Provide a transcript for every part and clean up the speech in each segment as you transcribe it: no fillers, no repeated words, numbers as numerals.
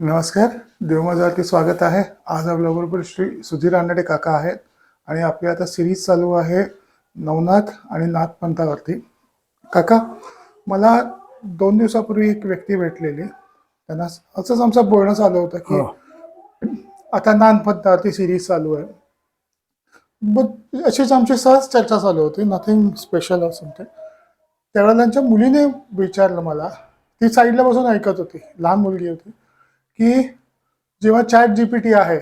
नमस्कार, देवमाजावरती स्वागत आहे. आज आपल्याबरोबर श्री सुधीर रानडे काका आहेत आणि आपली आता सिरीज चालू आहे नवनाथ आणि नाथपंथावरती. काका, मला 2 दिवसापूर्वी एक व्यक्ती भेटलेली. त्यांना असंच आमचं बोलणं चालू होतं की आता नाथपंथावरती सिरीज चालू आहे. बट अशीच आमची सहज चर्चा चालू होती, नथिंग स्पेशल असं ते. त्यावेळेला त्यांच्या मुलीने विचारलं मला, ती साईडला बसून ऐकत होती, लहान मुलगी होती, की जेव्हा ChatGPT आहे,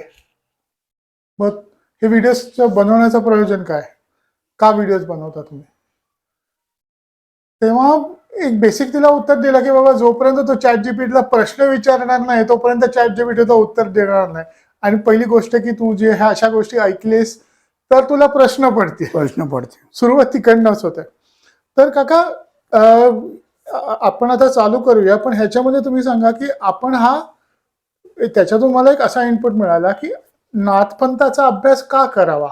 मग हे व्हिडिओज बनवण्याचं प्रयोजन काय, का व्हिडिओज बनवता तुम्ही? तेव्हा एक बेसिक तिला उत्तर दिलं की बाबा जोपर्यंत तो ChatGPTला प्रश्न विचारणार नाही तोपर्यंत ChatGPT उत्तर देणार नाही. आणि पहिली गोष्ट की तू जे ह्या अशा गोष्टी ऐकलीस तर तुला प्रश्न पडते. सुरुवात तिकडनंच होते. तर काका, आपण आता चालू करूया, पण ह्याच्यामध्ये तुम्ही सांगा की आपण त्याच्यातून मला एक असा इनपुट मिळाला की नाथपंथाचा अभ्यास का करावा.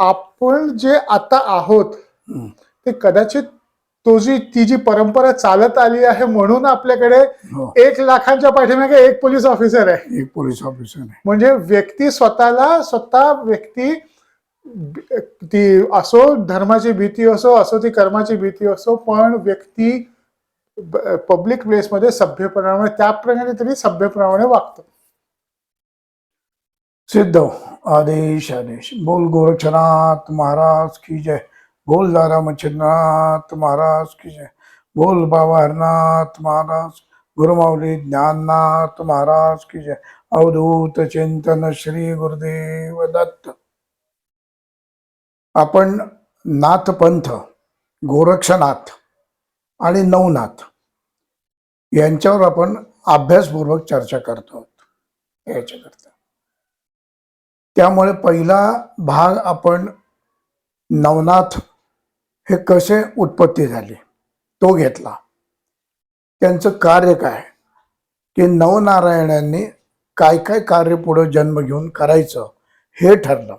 आपण जे आता आहोत ते कदाचित ती जी परंपरा चालत आली आहे म्हणून आपल्याकडे 1 लाखांच्या पाठीमागे एक पोलीस ऑफिसर आहे. म्हणजे व्यक्ती स्वतः व्यक्ती, ती असो धर्माची भीती असो ती कर्माची भीती असो, पण व्यक्ती पब्लिक प्लेसमध्ये सभ्यपणाने त्याप्रमाणे तरी सभ्यपणाने वागतो. सिद्ध आदेश बोल गोरक्षनाथ महाराज की जय. बोल दादा मच्छिंद्रनाथ महाराज की जय. बोल बाबा हरनाथ महाराज, गुरुमाऊली ज्ञाननाथ महाराज की जय. अवधूत चिंतन श्री गुरुदेव दत्त. आपण नाथपंथ, गोरक्षनाथ आणि नवनाथ यांच्यावर आपण अभ्यासपूर्वक चर्चा करतो याच्याकरता. त्यामुळे पहिला भाग आपण नवनाथ हे कसे उत्पत्ती झाले तो घेतला. त्यांचं कार्य काय, की नवनारायणांनी काय काय कार्य पुढे जन्म घेऊन करायचं हे ठरलं.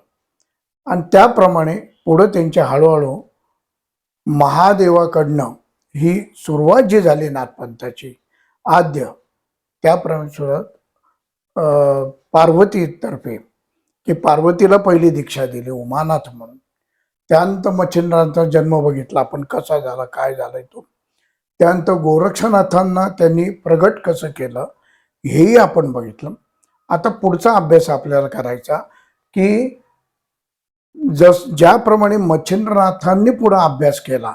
आणि त्याप्रमाणे पुढे त्यांच्या हळूहळू महादेवाकडनं ही सुरुवात जी झाली नाथपंथाची आद्य, त्याप्रमाणे सुरुवात पार्वतीतर्फे, की पार्वतीला पहिली दीक्षा दिली उमानाथ म्हणून. त्यानंतर मच्छिंद्रांचा जन्म बघितला आपण कसा झाला, काय झालाय तो. त्यानंतर गोरक्षनाथांना त्यांनी प्रगट कसं केलं हेही आपण बघितलं. आता पुढचा अभ्यास आपल्याला करायचा की ज्याप्रमाणे मच्छिंद्रनाथांनी पुढे अभ्यास केला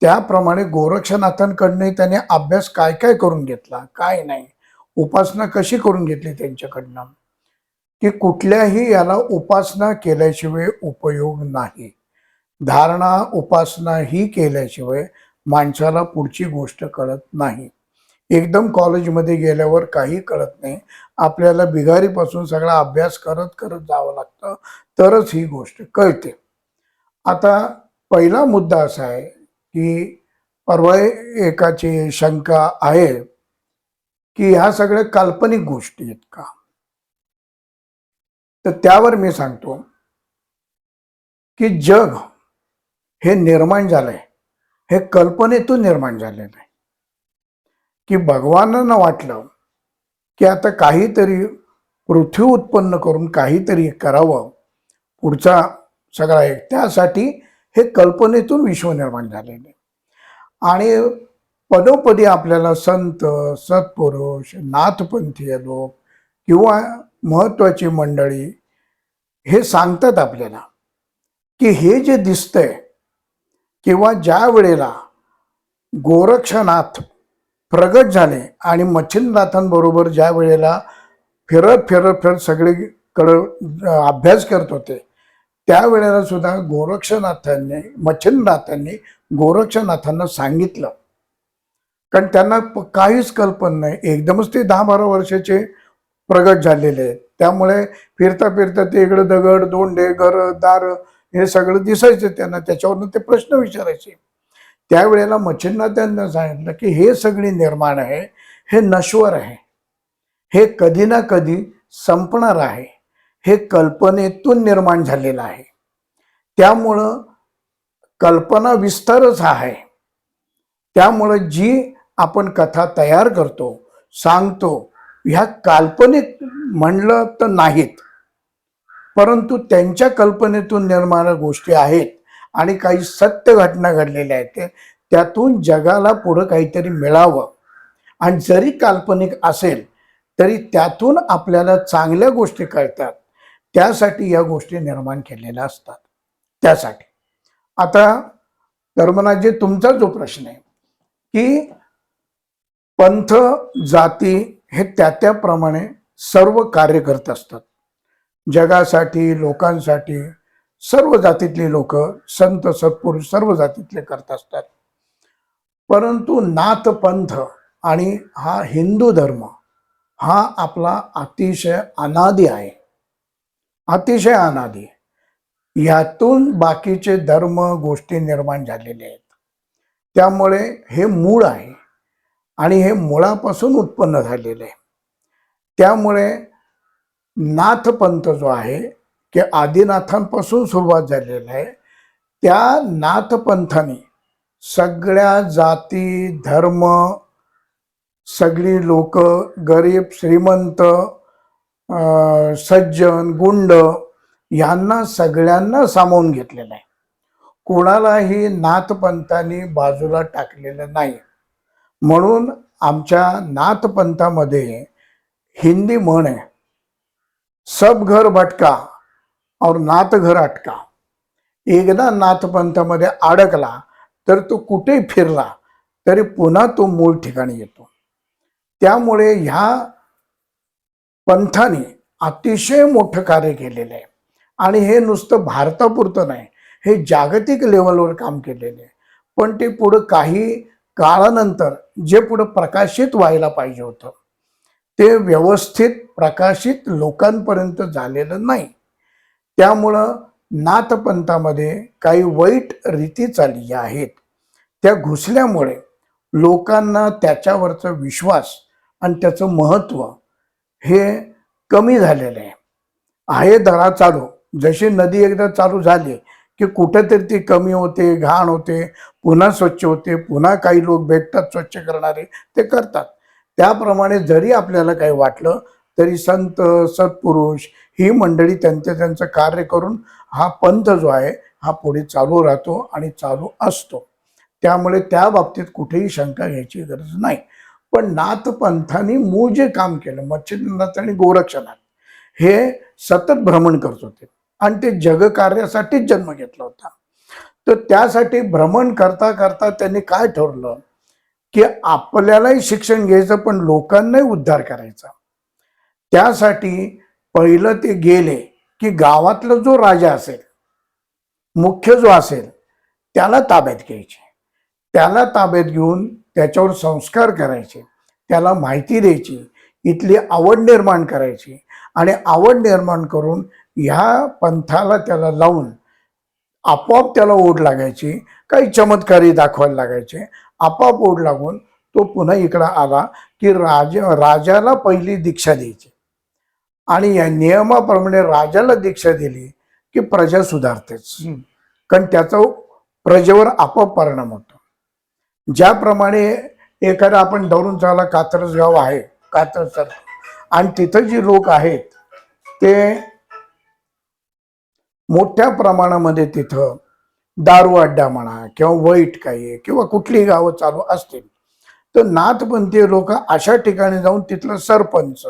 त्याप्रमाणे गोरक्षनाथांकडनं त्याने अभ्यास काय काय करून घेतला, काय नाही, उपासना कशी करून घेतली त्यांच्याकडनं, की कुठल्याही याला उपासना केल्याशिवाय उपयोग नाही. धारणा उपासना ही केल्याशिवाय माणसाला पुढची गोष्ट कळत नाही. एकदम कॉलेजमध्ये गेल्यावर काही कळत नाही. आपल्याला बिगारीपासून सगळा अभ्यास करत करत जावं लागतं तरच ही गोष्ट कळते. आता पहिला मुद्दा असा आहे की परवा एकाची शंका आहे की ह्या सगळ्या काल्पनिक गोष्टी आहेत का. तर त्यावर मी सांगतो की जग हे निर्माण झालंय हे कल्पनेतून निर्माण झालेलं आहे. की भगवानांना वाटलं की आता काहीतरी पृथ्वी उत्पन्न करून काहीतरी करावं पुढचा सगळा एक, त्यासाठी हे कल्पनेतून विश्व निर्माण झालेले. आणि पदोपदी आपल्याला संत, सत्पुरुष, नाथपंथीय लोक किंवा महत्वाची मंडळी हे सांगतात आपल्याला की हे जे दिसतंय, किंवा ज्या वेळेला गोरक्षनाथ प्रगट झाले आणि मच्छिंद्रनाथांबरोबर ज्या वेळेला फिरत फिरत फिरत सगळीकडं अभ्यास करत होते त्यावेळेला सुद्धा मच्छिंद्रनाथांनी गोरक्षनाथांना सांगितलं. कारण त्यांना काहीच कल्पना नाही, एकदमच ते 10-12 वर्षाचे प्रगट झालेले आहेत. त्यामुळे फिरता फिरता ते इकडे दगड दोंडे घर दार हे सगळं दिसायचं त्यांना, त्याच्यावरनं ते प्रश्न विचारायचे. त्यावेळेला मच्छिंद्रनाथांना सांगितलं की हे सगळी निर्माण आहे, हे नश्वर आहे, हे कधी ना कधी संपणार आहे, हे कल्पनेतून निर्माण झालेलं आहे. त्यामुळं कल्पना विस्तारच आहे. त्यामुळं जी आपण कथा तयार करतो, सांगतो, ह्या काल्पनिक म्हणलं तर नाहीत, परंतु त्यांच्या कल्पनेतून निर्माण गोष्टी आहेत आणि काही सत्य घटना घडलेल्या आहेत. त्यातून जगाला पुढं काहीतरी मिळावं, आणि जरी काल्पनिक असेल तरी त्यातून आपल्याला चांगल्या गोष्टी कळतात, त्यासाठी या गोष्टी निर्माण केलेल्या असतात. त्यासाठी आता धर्मनाथजी, तुमचा जो प्रश्न आहे की पंथ जाती हे त्याप्रमाणे सर्व कार्य करत असतात, जगासाठी, लोकांसाठी. सर्व जातीतली लोक, संत सत्पुरुष सर्व जातीतले करत असतात. परंतु नाथ पंथ आणि हा हिंदू धर्म हा आपला अतिशय अनादी आहे, अतिशय अनादी. यातून बाकीचे धर्म गोष्टी निर्माण झालेले आहेत. त्यामुळे हे मूळ आहे आणि हे मुळापासून उत्पन्न झालेले आहे. त्यामुळे नाथपंथ जो आहे की आदिनाथांपासून सुरुवात झालेला आहे, त्या नाथपंथाने सगळ्या जाती धर्म, सगळी लोक, गरीब श्रीमंत, सज्जन गुंड, यांना सगळ्यांना सामावून घेतलेलं आहे. कोणालाही नाथपंथांनी बाजूला टाकलेलं नाही. म्हणून आमच्या नाथपंथामध्ये हिंदी म्हण आहे, सब घर भटका और नाथ घर अटका. एकदा नाथपंथामध्ये अडकला तर तो कुठेही फिरला तरी पुन्हा तो मूळ ठिकाणी येतो. त्यामुळे ह्या पंथाने अतिशय मोठं कार्य केलेलं आहे आणि हे नुसतं भारतापुरतं नाही, हे जागतिक लेवलवर काम केलेलं आहे. पण ते पुढं काही काळानंतर जे पुढं प्रकाशित व्हायला पाहिजे होतं ते व्यवस्थित प्रकाशित लोकांपर्यंत झालेलं नाही. त्यामुळं नाथपंथामध्ये काही वाईट रीती चालल्या आहेत, त्या घुसल्यामुळे लोकांना त्याच्यावरचा विश्वास आणि त्याचं महत्त्व हे कमी झालेलं आहे. आहे धरा चालू, जशी नदी एकदा चालू झाली की कुठेतरी ती कमी होते, घाण होते, पुन्हा स्वच्छ होते, पुन्हा काही लोक भेटतात स्वच्छ करणारे, ते करतात. त्याप्रमाणे जरी आपल्याला काही वाटलं तरी संत सत्पुरुष ही मंडळी त्यांचं कार्य करून हा पंथ जो आहे हा पुढे चालू राहतो आणि चालू असतो. त्यामुळे त्या बाबतीत कुठेही शंका घ्यायची गरज नाही. पण नाथपंथांनी मूळ जे काम केलं, मच्छिंद्रनाथ आणि गोरक्षनाथ हे सतत भ्रमण करत होते आणि ते जगकार्यासाठीच जन्म घेतला होता. तर त्यासाठी भ्रमण करता करता त्यांनी काय ठरवलं की आपल्यालाही शिक्षण घ्यायचं पण लोकांनाही उद्धार करायचा. त्यासाठी पहिलं ते गेले की गावातला जो राजा असेल, मुख्य जो असेल, त्याला ताब्यात घ्यायचे. त्याला ताब्यात घेऊन त्याच्यावर संस्कार करायचे, त्याला माहिती द्यायची, इथली आवड निर्माण करायची आणि आवड निर्माण करून ह्या पंथाला त्याला लावून आपोआप त्याला ओढ लागायची. काही चमत्कारी दाखवायला लागायचे. आपोआप ओढ लागून तो पुन्हा इकडं आला की राजाला पहिली दीक्षा द्यायची आणि या नियमाप्रमाणे राजाला दीक्षा दिली की प्रजा सुधारतेच, कारण त्याचा प्रजेवर आपोआप परिणाम होतो. ज्याप्रमाणे एखादा आपण धरून चाला, कात्रज गाव आहे, कात्रज आणि तिथं जी लोक आहेत ते मोठ्या प्रमाणामध्ये तिथं दारू अड्डा म्हणा किंवा वाईट काही किंवा कुठलीही गावं चालू असतील, तर नाथपंथीय लोक अशा ठिकाणी जाऊन तिथलं सरपंच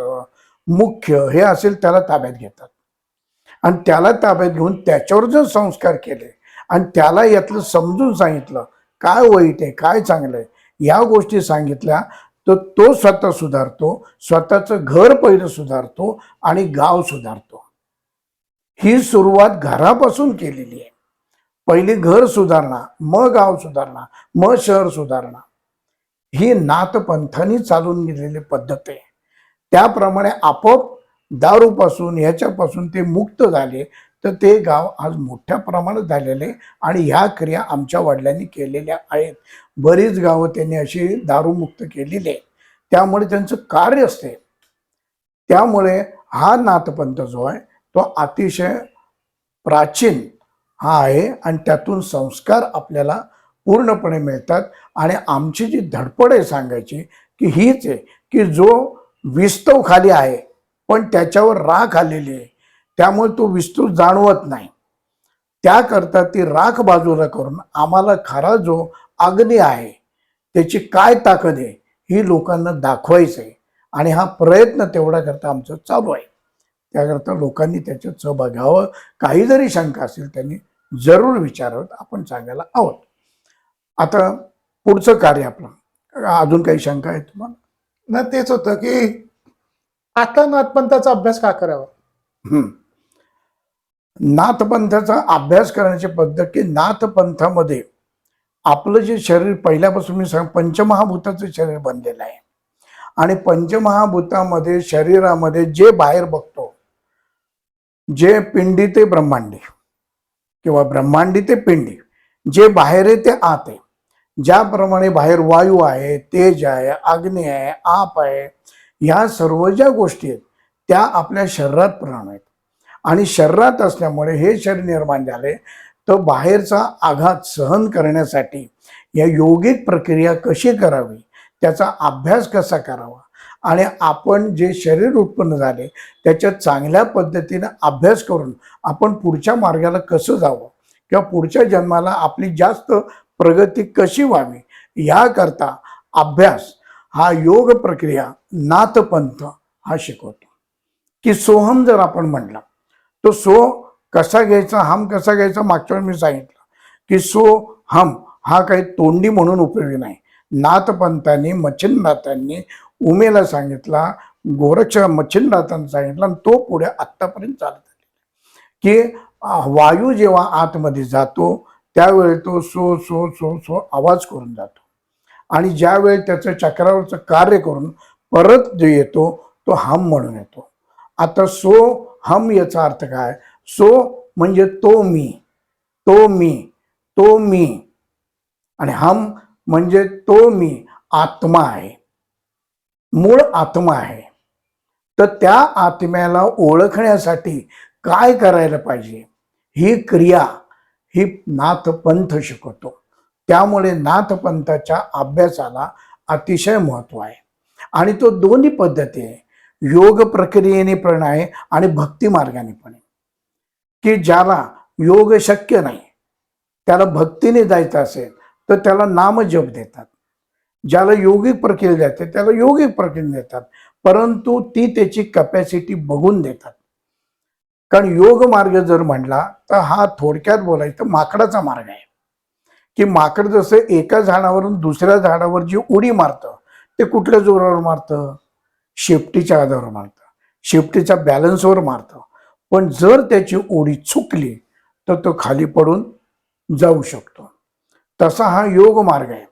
मुख्य हे असेल त्याला ताब्यात घेतात आणि त्याला ताब्यात घेऊन त्याच्यावर जर संस्कार केले आणि त्याला यातलं समजून सांगितलं काय वाईट आहे काय चांगलं आहे, या गोष्टी सांगितल्या, तर तो स्वतः सुधारतो, स्वतःचं घर पहिलं सुधारतो आणि गाव सुधारतो. ही सुरुवात घरापासून केलेली आहे. पहिली घर सुधारणा, मग गाव सुधारणा, मग शहर सुधारणा, ही नाथपंथांनी चालून गेलेली पद्धत आहे. त्याप्रमाणे आपोआप दारूपासून ह्याच्यापासून ते मुक्त झाले, तर ते गाव आज मोठ्या प्रमाणात झालेले आणि ह्या क्रिया आमच्या वडिलांनी केलेल्या आहेत. बरीच गावं त्यांनी अशी दारूमुक्त केलेली आहे. त्यामुळे त्यांचं कार्य असते. त्यामुळे हा नाथपंथ जो आहे तो अतिशय प्राचीन हा आहे आणि त्यातून संस्कार आपल्याला पूर्णपणे मिळतात. आणि आमची जी धडपड आहे सांगायची की हीच आहे की जो विस्तव खाली आहे पण त्याच्यावर राख आलेली आहे, त्यामुळे तो विस्तव जाणवत नाही. त्याकरता ती राख बाजूला करून आम्हाला खरा जो अग्नी आहे त्याची काय ताकद आहे ही लोकांना दाखवायचं आहे. आणि हा प्रयत्न तेवढा करता आमचं चालू आहे. त्याकरता लोकांनी त्याच्यात सहभाग घ्यावं. काही जरी शंका असेल त्यांनी जरूर विचारावं, आपण सांगायला आहोत. आता पुढचं कार्य आपलं, अजून काही शंका आहे तुम्हाला? ना तेच होतं की आता नाथपंथाचा अभ्यास का करावा? हम्म. नाथपंथाचा अभ्यास करण्याची पद्धत की नाथपंथामध्ये आपलं जे शरीर पहिल्यापासून मी सांग पंचमहाभूताचं शरीर बनलेलं आहे. आणि पंचमहाभूतामध्ये शरीरामध्ये जे बाहेर बघतो, जे पिंडी ते ब्रह्मांडी किंवा ब्रह्मांडी ते पिंडी, जे बाहेर आहे ते आत आहे. ज्याप्रमाणे बाहेर वायू आहे, तेज आहे, अग्नी आहे, आप आहे, या सर्व ज्या गोष्टी आहेत त्या आपल्या शरीरात प्राण आहेत. आणि शरीरात असल्यामुळे हे शरीर निर्माण झाले तर बाहेरचा आघात सहन करण्यासाठी या योगिक प्रक्रिया कशी करावी, त्याचा अभ्यास कसा करावा आणि आपण जे शरीर उत्पन्न झाले त्याच्यात चांगल्या पद्धतीने अभ्यास करून आपण पुढच्या मार्गाला कसं जावं किंवा पुढच्या जन्माला आपली जास्त प्रगती कशी व्हावी याकरता अभ्यास हा योग प्रक्रिया नाथपंथ हा शिकवतो. की सोहम जर आपण म्हटलं तो सो कसा घ्यायचा, हम कसा घ्यायचा, मागच्या वेळी मी सांगितलं की सो हम हा काही तोंडी म्हणून उपयोगी नाही. नाथपंथांनी मच्छिंद्रनाथांनी उमेला सांगितला, गोरक्ष मच्छिंद्रनाथांनी सांगितला आणि तो पुढे आत्तापर्यंत चालत आले की वायू जेव्हा आतमध्ये जातो त्यावेळी तो सो सो सो सो आवाज करून जातो. आणि ज्यावेळी त्याचं चक्रावरचं कार्य करून परत जो येतो तो हम म्हणून येतो. आता सो हम याचा अर्थ काय? सो म्हणजे तो मी, तो मी, तो मी. आणि हम म्हणजे तो मी आत्मा आहे, मूळ आत्मा आहे. तर त्या आत्म्याला ओळखण्यासाठी काय करायला पाहिजे ही क्रिया ही नाथपंथ शिकवतो. त्यामुळे नाथपंथाच्या अभ्यासाला अतिशय महत्व आहे. आणि तो दोन्ही पद्धती आहे, योग प्रक्रियेने पण आहे आणि भक्ती मार्गाने पण आहे. की ज्याला योग शक्य नाही त्याला भक्तीने जायचं असेल तर त्याला नामजप देतात. ज्याला योगिक प्रक्रिया जाते त्याला योगिक प्रक्रिया देतात, परंतु ती त्याची कॅपॅसिटी बघून देतात. कारण योग मार्ग जर म्हणला तर हा थोडक्यात बोलायचं माकडाचा मार्ग आहे. की माकड जसं एका झाडावरून दुसऱ्या झाडावर जी उडी मारतं ते कुठल्या जोरावर मारतं? शेपटीच्या आधारावर मारतं, शेपटीच्या बॅलन्सवर मारतं. पण जर त्याची उडी चुकली तर तो खाली पडून जाऊ शकतो. तसा हा योग मार्ग आहे.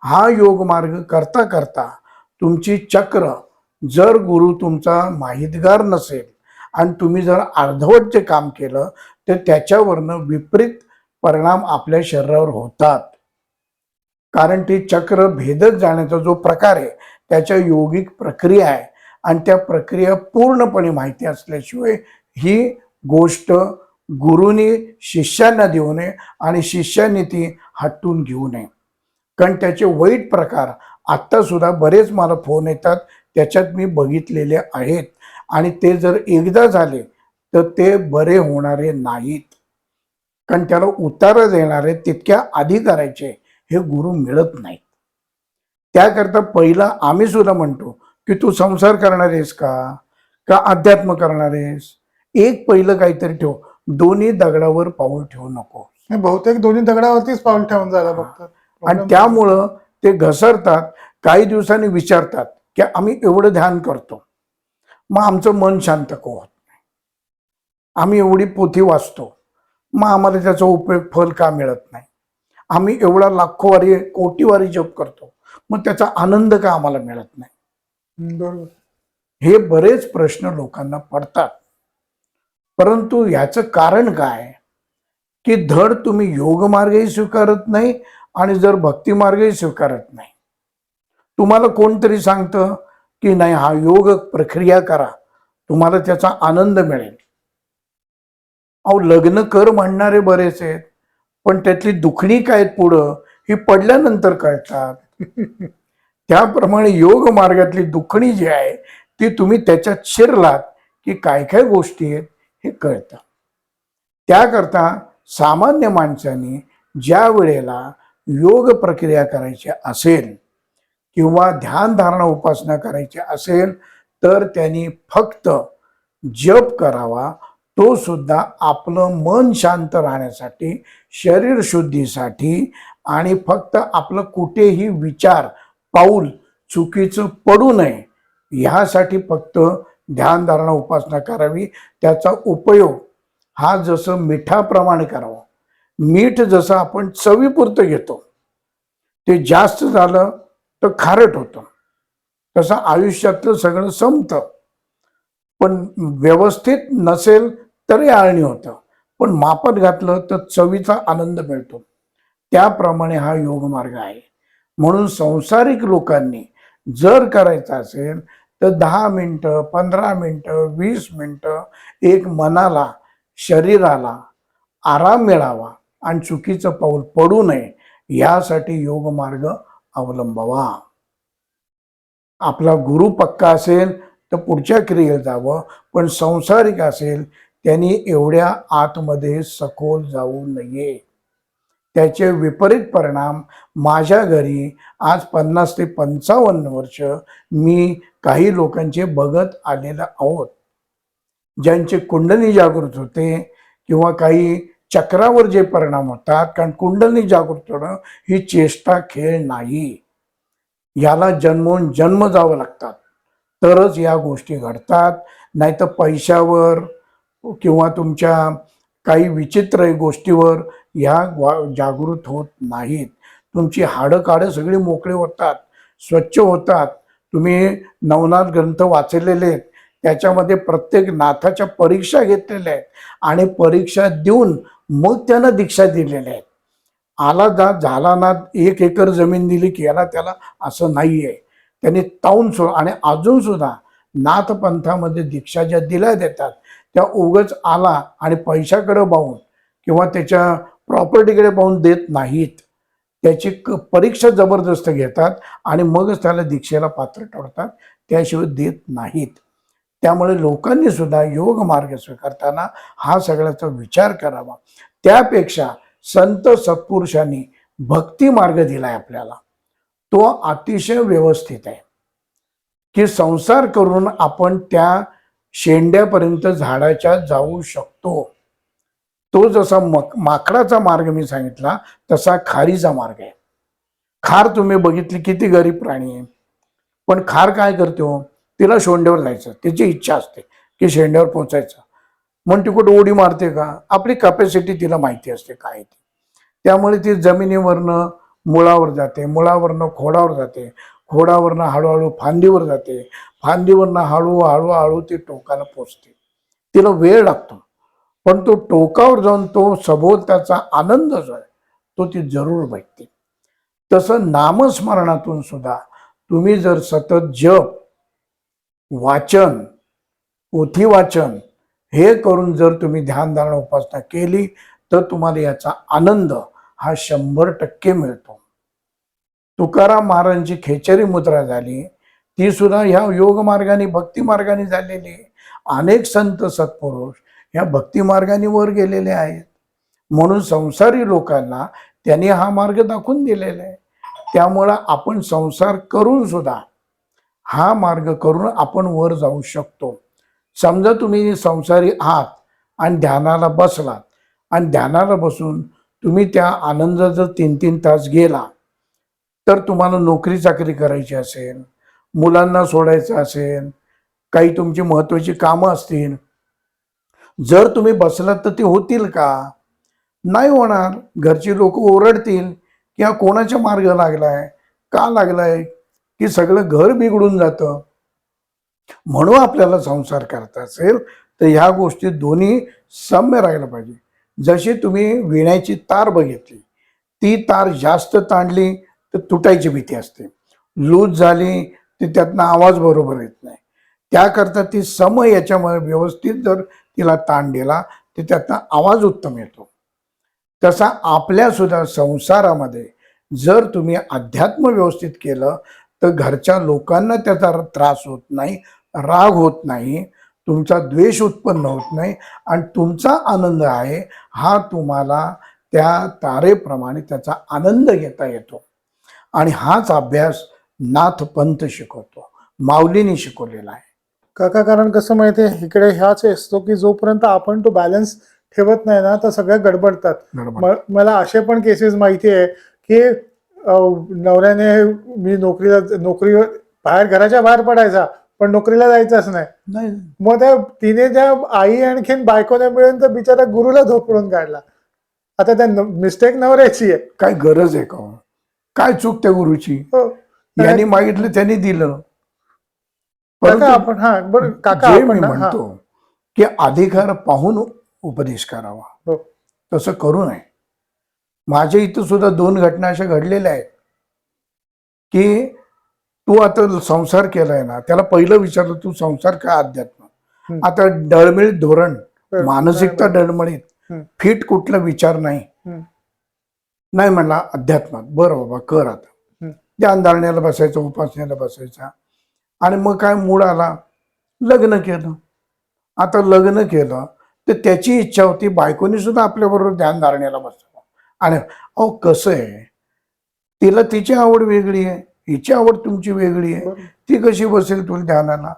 हा योग मार्ग करता करता तुमची चक्र, जर गुरु तुमचा माहितगार नसेल आणि तुम्ही जर अर्धवट जे काम केलं तर त्याच्यावरनं विपरीत परिणाम आपल्या शरीरावर होतात. कारण ती चक्र भेदत जाण्याचा जो प्रकार आहे त्याच्या योगिक प्रक्रिया आहे आणि त्या प्रक्रिया पूर्णपणे माहिती असल्याशिवाय ही गोष्ट गुरुनी शिष्यांना देऊ नये आणि शिष्यांनी ती हटून घेऊ नये. कारण त्याचे वाईट प्रकार आत्ता सुद्धा बरेच मला फोन येतात, त्याच्यात मी बघितलेले आहेत. आणि ते जर एकदा झाले तर ते बरे होणारे नाहीत. कारण त्याला उतारा देणारे तितक्या आधी करायचे हे गुरु मिळत नाहीत. त्याकरता पहिला आम्ही सुद्धा म्हणतो की तू संसार करणार आहेस का अध्यात्म करणार आहेस, एक पहिलं काहीतरी ठेव. दोन्ही दगडावर पाऊल ठेवू नको. बहुतेक दोन्ही दगडावरतीच पाऊल ठेवून जायला बघतात. आणि त्यामुळं ते घसरतात. काही दिवसांनी विचारतात की आम्ही एवढं ध्यान करतो मग आमचं मन शांत का होत नाही, आम्ही एवढी पोथी वाचतो मग आम्हाला त्याचा उपयोग फल का मिळत नाही, आम्ही एवढा लाखोवारी कोटीवारी जप करतो मग त्याचा आनंद का आम्हाला मिळत नाही. बरोबर. हे बरेच प्रश्न लोकांना पडतात. परंतु याचं कारण काय की धड तुम्ही योग मार्गही स्वीकारत नाही आणि जर भक्ती मार्गही स्वीकारत नाही. तुम्हाला कोणतरी सांगतं की नाही हा योग प्रक्रिया करा तुम्हाला त्याचा आनंद मिळेल. अहो लग्न कर म्हणणारे बरेच आहेत पण त्यातली दुखणी काय आहेत पुढं ही पडल्यानंतर कळतात. त्याप्रमाणे योग मार्गातली दुखणी जी आहे ती तुम्ही त्याच्यात शिरलात की काय काय गोष्टी आहेत हे कळतं. त्याकरता सामान्य माणसाने ज्या वेळेला योग प्रक्रिया करायची असेल किंवा ध्यान धारणा उपासना करायची असेल तर त्यांनी फक्त जप करावा, तो सुद्धा आपलं मन शांत राहण्यासाठी, शरीर शुद्धीसाठी आणि फक्त आपलं कुठेही विचार पाऊल चुकीचं पडू नये ह्यासाठी फक्त ध्यान धारणा उपासना करावी. त्याचा उपयोग हा जसं मिठाप्रमाणे करावा. मीठ जसं आपण चवीपुरतं घेतो, ते जास्त झालं तर खारट होतं, तसं आयुष्यातलं सगळं संपतं. पण व्यवस्थित नसेल तरी आळणी होतं, पण मापात घातलं तर चवीचा आनंद मिळतो. त्याप्रमाणे हा योग मार्ग आहे. म्हणून संसारिक लोकांनी जर करायचं असेल तर 10 मिनिटं, 15 मिनिटं, 20 मिनिटं एक मनाला, शरीराला आराम मिळावा आणि चुकीचं पाऊल पडू नये यासाठी योग मार्ग अवलंबावा. आपला गुरु पक्का असेल तर पुढच्या क्रियेला जावं, पण संसारिक असेल त्यांनी एवढ्या आतमध्ये सखोल जाऊ नये. त्याचे विपरीत परिणाम माझ्या घरी आज 50 ते 55 वर्ष मी काही लोकांचे बघत आलेलं आहोत, ज्यांचे कुंडली जागृत होते किंवा काही चक्रावर जे परिणाम होतात. कारण कुंडली जागृत होणं ही चेष्टा खेळ नाही, याला जन्मोन जन्म जावं लागतात तरच या गोष्टी घडतात. नाही तर पैशावर किंवा तुमच्या काही विचित्र गोष्टीवर या जागृत होत नाहीत. तुमची हाडं काडं सगळी मोकळे होतात, स्वच्छ होतात. तुम्ही नवनाथ ग्रंथ वाचलेले आहेत, त्याच्यामध्ये प्रत्येक नाथाच्या परीक्षा घेतलेल्या आहेत आणि परीक्षा देऊन मग त्यांना दीक्षा दिलेल्या आहेत. आला झाला ना 1 एकर जमीन दिली की याला त्याला असं नाहीये. त्यांनी ताऊन आणि अजून सुद्धा नाथपंथामध्ये दीक्षा ज्या दिल्या देतात त्या उगच आला आणि पैशाकडे पाहून किंवा त्याच्या प्रॉपर्टीकडे पाहून देत नाहीत. त्याची परीक्षा जबरदस्त घेतात आणि मगच त्याला दीक्षेला पात्र ठरवतात, त्याशिवाय देत नाहीत. त्यामुळे लोकांनी सुद्धा योग मार्ग स्वीकारताना हा सगळ्याचा विचार करावा. त्यापेक्षा संत सत्पुरुषांनी भक्ती मार्ग दिलाय आपल्याला, तो अतिशय व्यवस्थित आहे की संसार करून आपण त्या शेंड्यापर्यंत झाडाच्या जाऊ शकतो. तो जसा माकडाचा मार्ग मी सांगितला तसा खारीचा मार्ग आहे. खार तुम्ही बघितली किती गरीब प्राणी आहे, पण खार काय करतो, तिला शेंड्यावर जायचं, तिची इच्छा असते की शेंड्यावर पोचायचं. म्हणून ती कुठं उडी मारते का, आपली कॅपॅसिटी तिला माहिती असते काय ती. त्यामुळे ती जमिनीवरनं मुळावर जाते, मुळावरनं खोडावर जाते, खोडावरनं हळूहळू फांदीवर जाते, फांदीवरनं हळूहळू ती टोकाला पोचते. तिला वेळ लागतो, पण तो टोकावर जाऊन तो सभोवताचा आनंद जो आहे तो ती जरूर भेटते. तसं नामस्मरणातून सुद्धा तुम्ही जर सतत जप, वाचन, पोथी वाचन हे करून जर तुम्ही ध्यानधारणा उपासना केली तर तुम्हाला याचा आनंद हा 100% मिळतो. तुकाराम महाराजांची खेचरी मुद्रा झाली, ती सुद्धा ह्या योग मार्गाने, भक्ती मार्गाने झालेली. अनेक संत सत्पुरुष ह्या भक्ती मार्गाने वर गेलेले आहेत. म्हणून संसारी लोकांना त्यांनी हा मार्ग दाखवून दिलेला आहे. त्यामुळं आपण संसार करून सुद्धा हा मार्ग करून आपण वर जाऊ शकतो. समजा तुम्ही संसारी आहात आणि ध्यानाला बसलात आणि ध्यानाला बसून तुम्ही त्या आनंदात जर 3-3 तास गेला, तर तुम्हाला नोकरी चाकरी करायची असेल, मुलांना सोडायचं असेल, काही तुमची महत्त्वाची कामं असतील, जर तुम्ही बसलात तर ती होतील का? नाही होणार. घरची लोक ओरडतील की हा कोणाच्या मार्ग लागलाय, का लागलाय, की सगळं घर बिघडून जातं. म्हणून आपल्याला संसार करायचा असेल तर ह्या गोष्टी दोन्ही सम्य राहायला पाहिजे. जशी तुम्ही विण्याची तार बघितली, ती तार जास्त ताणली तर तुटायची भीती असते, लूज झाली तर त्यातनं आवाज बरोबर येत नाही. त्याकरता ती सम याच्यामध्ये व्यवस्थित जर तिला ताण दिला तर त्यातनं आवाज उत्तम येतो. तसा आपल्या सुद्धा संसारामध्ये जर तुम्ही अध्यात्म व्यवस्थित केलं तर घरच्या लोकांना त्याचा त्रास होत नाही, राग होत नाही, तुमचा द्वेष उत्पन्न होत नाही आणि तुमचा आनंद आहे हा तुम्हाला त्या तारेप्रमाणे त्याचा आनंद घेता येतो. आणि हाच अभ्यास नाथपंथ शिकवतो, माऊलीने शिकवलेला आहे. काका, कारण कसं माहितीये, इकडे ह्याच असतो की जोपर्यंत आपण तो बॅलन्स ठेवत नाही ना, तर सगळ्या गडबडतात. बरोबर. मला असे पण केसेस माहिती आहे की नवऱ्याने मी नोकरी बाहेर घराच्या बाहेर पडायचा, पण नोकरीला जायचंच नाही. नाही, मग तिने त्या आई आणखीन बायकोने मिळून तर बिचारा गुरुला झोपळून काढला. आता त्या मिस्टेक नवऱ्याची आहे. काय गरज आहे का हो? काय चूक त्या गुरुची? हो. यांनी मागितलं त्यांनी दिलं. काका परंतु आपण बरं काका जे आपण मी म्हणतो की अधिकार पाहून उपदेश करावा, हो. तसं करू नये. माझ्या इथं सुद्धा 2 घटना अशा घडलेल्या आहेत की तू आता संसार केलाय ना, त्याला पहिलं विचारलं तू संसार का अध्यात्म? आता डळमळीत धोरण, मानसिकता डळमळीत, फिट कुठला विचार नाही. नाही म्हणला अध्यात्मात. बरं बाबा कर. आता ध्यान धारण्याला बसायचं, उपासनेला बसायचा. आणि मग काय मूड आला, लग्न केलं. आता लग्न केलं तर त्याची इच्छा होती बायकोनी सुद्धा आपल्याबरोबर ध्यान धारण्याला बसावं. आणि अहो कसं आहे, तिला तिची आवड वेगळी आहे, हिची आवड तुमची वेगळी आहे. ती कशी बसेल तुला ध्यानाला?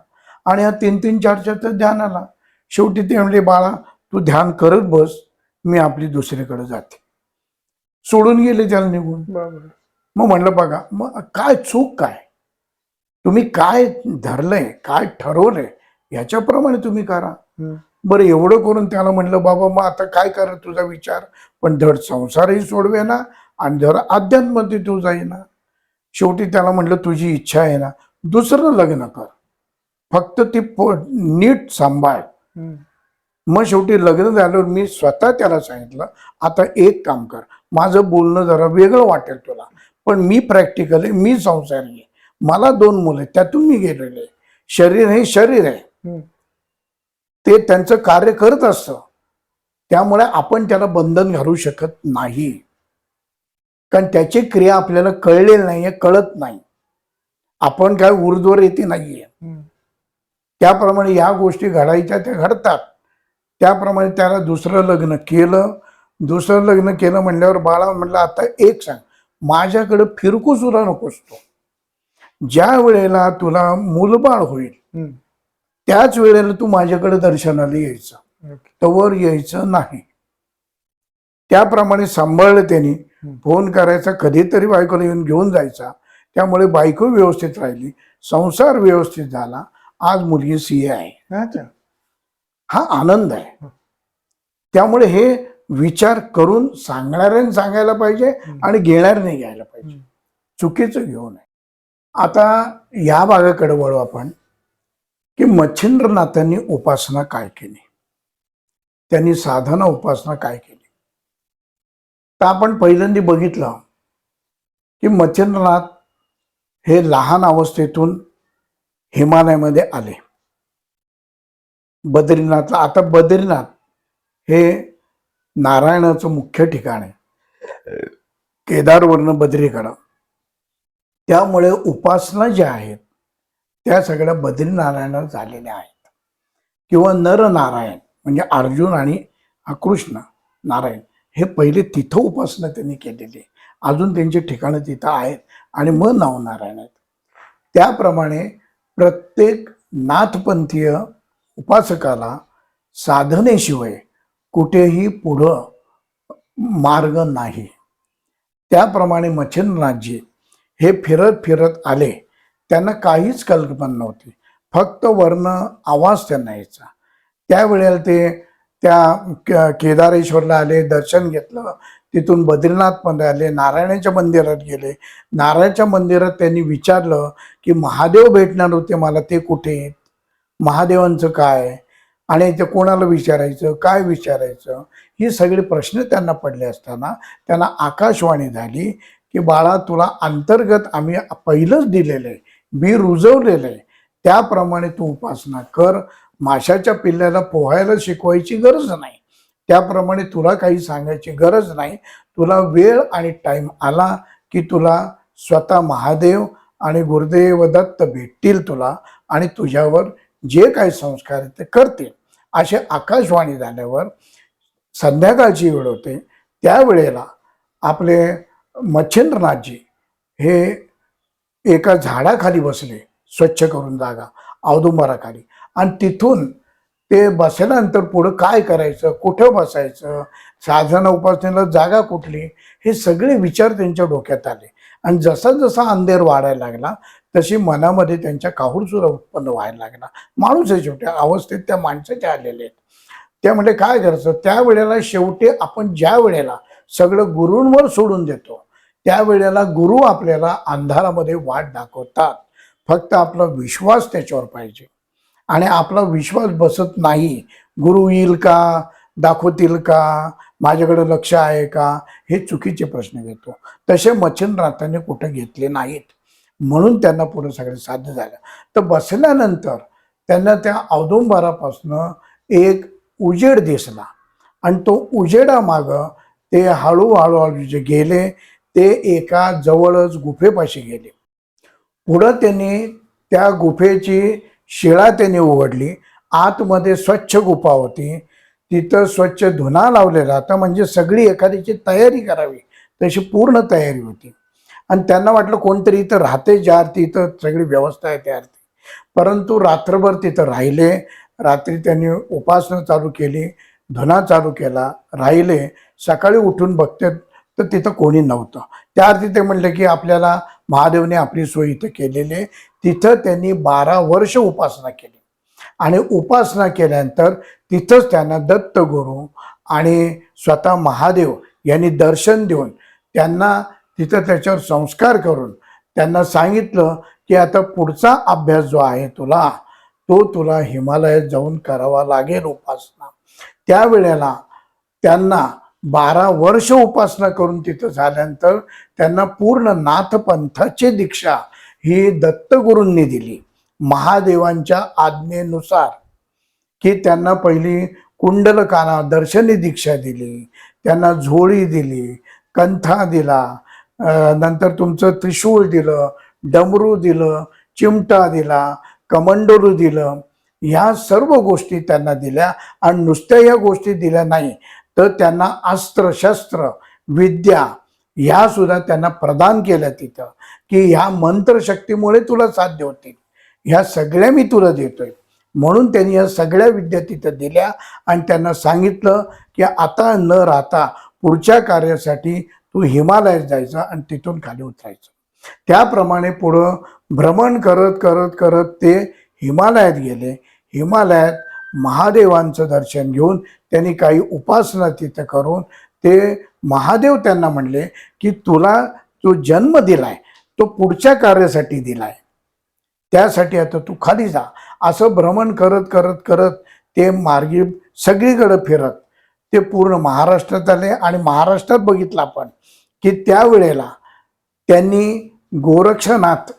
आणि हा 3-3, 4-4 तर ध्यानाला. शेवटी ते म्हणले बाळा तू ध्यान करत बस, मी आपली दुसरीकडे जाते. सोडून गेले त्याला निघून. मग म्हणलं बघा, मग काय चूक काय? तुम्ही काय धरलंय, काय ठरवलंय याच्याप्रमाणे तुम्ही करा. बरं एवढं करून त्याला म्हणलं बाबा मग आता काय करा तुझा विचार, पण धड संसारही सोडवे ना आणि धड अध्यात्ममध्ये तू जाईना. शेवटी त्याला म्हणलं तुझी इच्छा आहे ना, दुसरं लग्न कर, फक्त ती नीट सांभाळ. मग शेवटी लग्न झाल्यावर मी स्वतः त्याला सांगितलं आता एक काम कर, माझं बोलणं जरा वेगळं वाटेल तुला, पण मी प्रॅक्टिकल आहे, मी संसारी आहे, मला 2 मुलं आहेत, त्यातून मी गेलेले. शरीर हे शरीर आहे, ते त्यांचं कार्य करत असतं. त्यामुळे आपण त्याला बंधन घालू शकत नाही, कारण त्याची क्रिया आपल्याला कळलेली नाहीये, कळत नाही. आपण काय ऊर्ध्वर येते नाहीये. त्याप्रमाणे या गोष्टी घडायच्या त्या घडतात. त्याप्रमाणे त्याला दुसरं लग्न केलं म्हणल्यावर बाळा म्हटलं आता एक सांग, माझ्याकडे फिरकू सुद्धा नकोस तू. ज्या वेळेला तुला मूलबाळ होईल त्याच वेळेला तू माझ्याकडे दर्शनाला यायचं, तवर यायचं नाही. त्याप्रमाणे सांभाळलं त्यांनी. फोन करायचा, कधीतरी बायकोला येऊन घेऊन जायचा. त्यामुळे बायको व्यवस्थित राहिली, संसार व्यवस्थित झाला. आज मुलगी CA आहे. हा आनंद आहे. त्यामुळे हे विचार करून सांगणाऱ्याने सांगायला पाहिजे आणि घेणाऱ्याने घ्यायला पाहिजे, चुकीचं घेऊ नये. आता या भागाकडे वळू आपण की मच्छिंद्रनाथांनी उपासना काय केली, त्यांनी साधना उपासना काय केली. तर आपण पहिल्यांदा बघितलं की मच्छिंद्रनाथ हे लहान अवस्थेतून हिमालयामध्ये आले. बद्रीनाथला, आता बद्रीनाथ हे नारायणाचं मुख्य ठिकाण आहे, केदारवरनं बद्रीकडं. त्यामुळे उपासना ज्या आहेत त्या सगळ्या बद्रीनारायणावर झालेल्या आहेत. किंवा नरनारायण म्हणजे अर्जुन आणि कृष्ण नारायण हे पहिले तिथं उपासना त्यांनी केलेली आहे. अजून त्यांची ठिकाणं तिथं आहेत आणि मग नवनारायण आहेत. त्याप्रमाणे प्रत्येक नाथपंथीय उपासकाला साधनेशिवाय कुठेही पुढं मार्ग नाही. त्याप्रमाणे मच्छिंद्रनाथजी हे फिरत फिरत आले. त्यांना काहीच कल्पना नव्हती, फक्त वर्ण आवाज त्यांना यायचा. त्यावेळेला ते त्या केदारेश्वरला आले, दर्शन घेतलं. तिथून बद्रीनाथमध्ये आले, नारायणाच्या मंदिरात गेले. नारायणाच्या मंदिरात त्यांनी विचारलं की महादेव भेटणार होते मला, ते कुठे आहेत, महादेवांचं काय, आणि ते कोणाला विचारायचं, काय विचारायचं, ही सगळे प्रश्न त्यांना पडले असताना त्यांना आकाशवाणी झाली की बाळा तुला अंतर्गत आम्ही पहिलंच दिलेलं आहे, बी रुजवलेलं आहे, त्याप्रमाणे तू उपासना कर. माशाच्या पिल्ल्याला पोहायला शिकवायची गरज नाही, त्याप्रमाणे तुला काही सांगायची गरज नाही. तुला वेळ आणि टाईम आला की तुला स्वतः महादेव आणि गुरुदेव दत्त भेटतील तुला आणि तुझ्यावर जे काही संस्कार आहेत ते करतील. असे आकाशवाणी झाल्यावर संध्याकाळची वेळ होते. त्यावेळेला आपले मच्छिंद्रनाथजी हे एका झाडाखाली बसले, स्वच्छ करून जागा औदुंबराखाली. आणि तिथून ते बसल्यानंतर पुढं काय करायचं, कुठं बसायचं, साधना उपासनेला जागा कुठली, हे सगळे विचार त्यांच्या डोक्यात आले. आणि जसा जसा अंधेर वाढायला लागला तशी मनामध्ये त्यांच्या काहूरसुरा उत्पन्न व्हायला लागला. माणूस आहे शेवटी, अवस्थेत त्या माणसाच्या आलेले आहेत. त्यामुळे काय करायचं, त्यावेळेला शेवटी आपण ज्या वेळेला सगळं गुरूंवर सोडून देतो त्यावेळेला गुरु आपल्याला अंधारामध्ये वाट दाखवतात. फक्त आपला विश्वास त्याच्यावर पाहिजे. आणि आपला विश्वास बसत नाही, गुरु येईल का, दाखवतील का, माझ्याकडे लक्ष आहे का, हे चुकीचे प्रश्न घेतो. तसे मच्छिंद्रनाथांनी कुठं घेतले नाहीत, म्हणून त्यांना पुढे सगळं साध्य झालं. तर बसल्यानंतर त्यांना त्या औदुंबरापासनं एक उजेड दिसला आणि तो उजेडामागं ते हळूहळू जे गेले ते एका जवळच गुफेपाशी गेले. पुढं त्यांनी त्या गुफेची शिळा त्यांनी उघडली. आतमध्ये स्वच्छ गुफा होती. तिथं स्वच्छ धुना लावलेला होता, म्हणजे सगळी एखाद्याची तयारी करावी तशी पूर्ण तयारी होती. आणि त्यांना वाटलं कोणतरी इथं राहते, ज्या अर्थी इथं सगळी व्यवस्था आहे त्या अर्थी. परंतु रात्रभर तिथं राहिले. रात्री त्यांनी उपासना चालू केली, धुना चालू केला, राहिले. सकाळी उठून बघते तर तिथं कोणी नव्हतं. त्या अर्थी ते म्हणले की आपल्याला महादेवने आपली सोय इथं केलेली आहे. तिथं त्यांनी 12 वर्ष उपासना केली. आणि उपासना केल्यानंतर तिथंच त्यांना दत्तगुरू आणि स्वतः महादेव यांनी दर्शन देऊन त्यांना तिथं त्याच्यावर संस्कार करून त्यांना सांगितलं की आता पुढचा अभ्यास जो आहे तो तुला हिमालयात जाऊन करावा लागेल उपासना. त्यावेळेला त्यांना 12 वर्ष उपासना करून तिथं झाल्यानंतर त्यांना पूर्ण नाथपंथाची दीक्षा ही दत्तगुरूंनी दिली महादेवांच्या आज्ञेनुसार. की त्यांना पहिली कुंडलकाना दर्शनी दीक्षा दिली, त्यांना झोळी दिली, कंथा दिला, नंतर तुमचं त्रिशूळ दिलं, डमरू दिलं, चिमटा दिला, कमंडलू दिलं. ह्या सर्व गोष्टी त्यांना दिल्या. आणि नुसत्या ह्या गोष्टी दिल्या नाही तर त्यांना अस्त्र शस्त्र विद्या ह्या सुद्धा त्यांना प्रदान केल्या तिथं. की ह्या मंत्रशक्तीमुळे तुला साध्य होतील, ह्या सगळ्या मी तुला देतोय. म्हणून त्यांनी या सगळ्या विद्या तिथं दिल्या. आणि त्यांना सांगितलं की आता न राहता पुढच्या कार्यासाठी तू हिमालयात जायचं आणि तिथून खाली उतरायचं. त्याप्रमाणे पुढं भ्रमण करत करत करत ते हिमालयात गेले. हिमालयात महादेवांचं दर्शन घेऊन त्यांनी काही उपासना तिथं करून ते महादेव त्यांना म्हणले की तुला जो जन्म दिलाय तो पुढच्या कार्यासाठी दिलाय, त्यासाठी आता तू खाली जा. असं भ्रमण करत करत करत ते मार्गी सगळीकडे फिरत ते पूर्ण महाराष्ट्रात आले. आणि महाराष्ट्रात बघितलं आपण की त्यावेळेला त्यांनी गोरक्षनाथ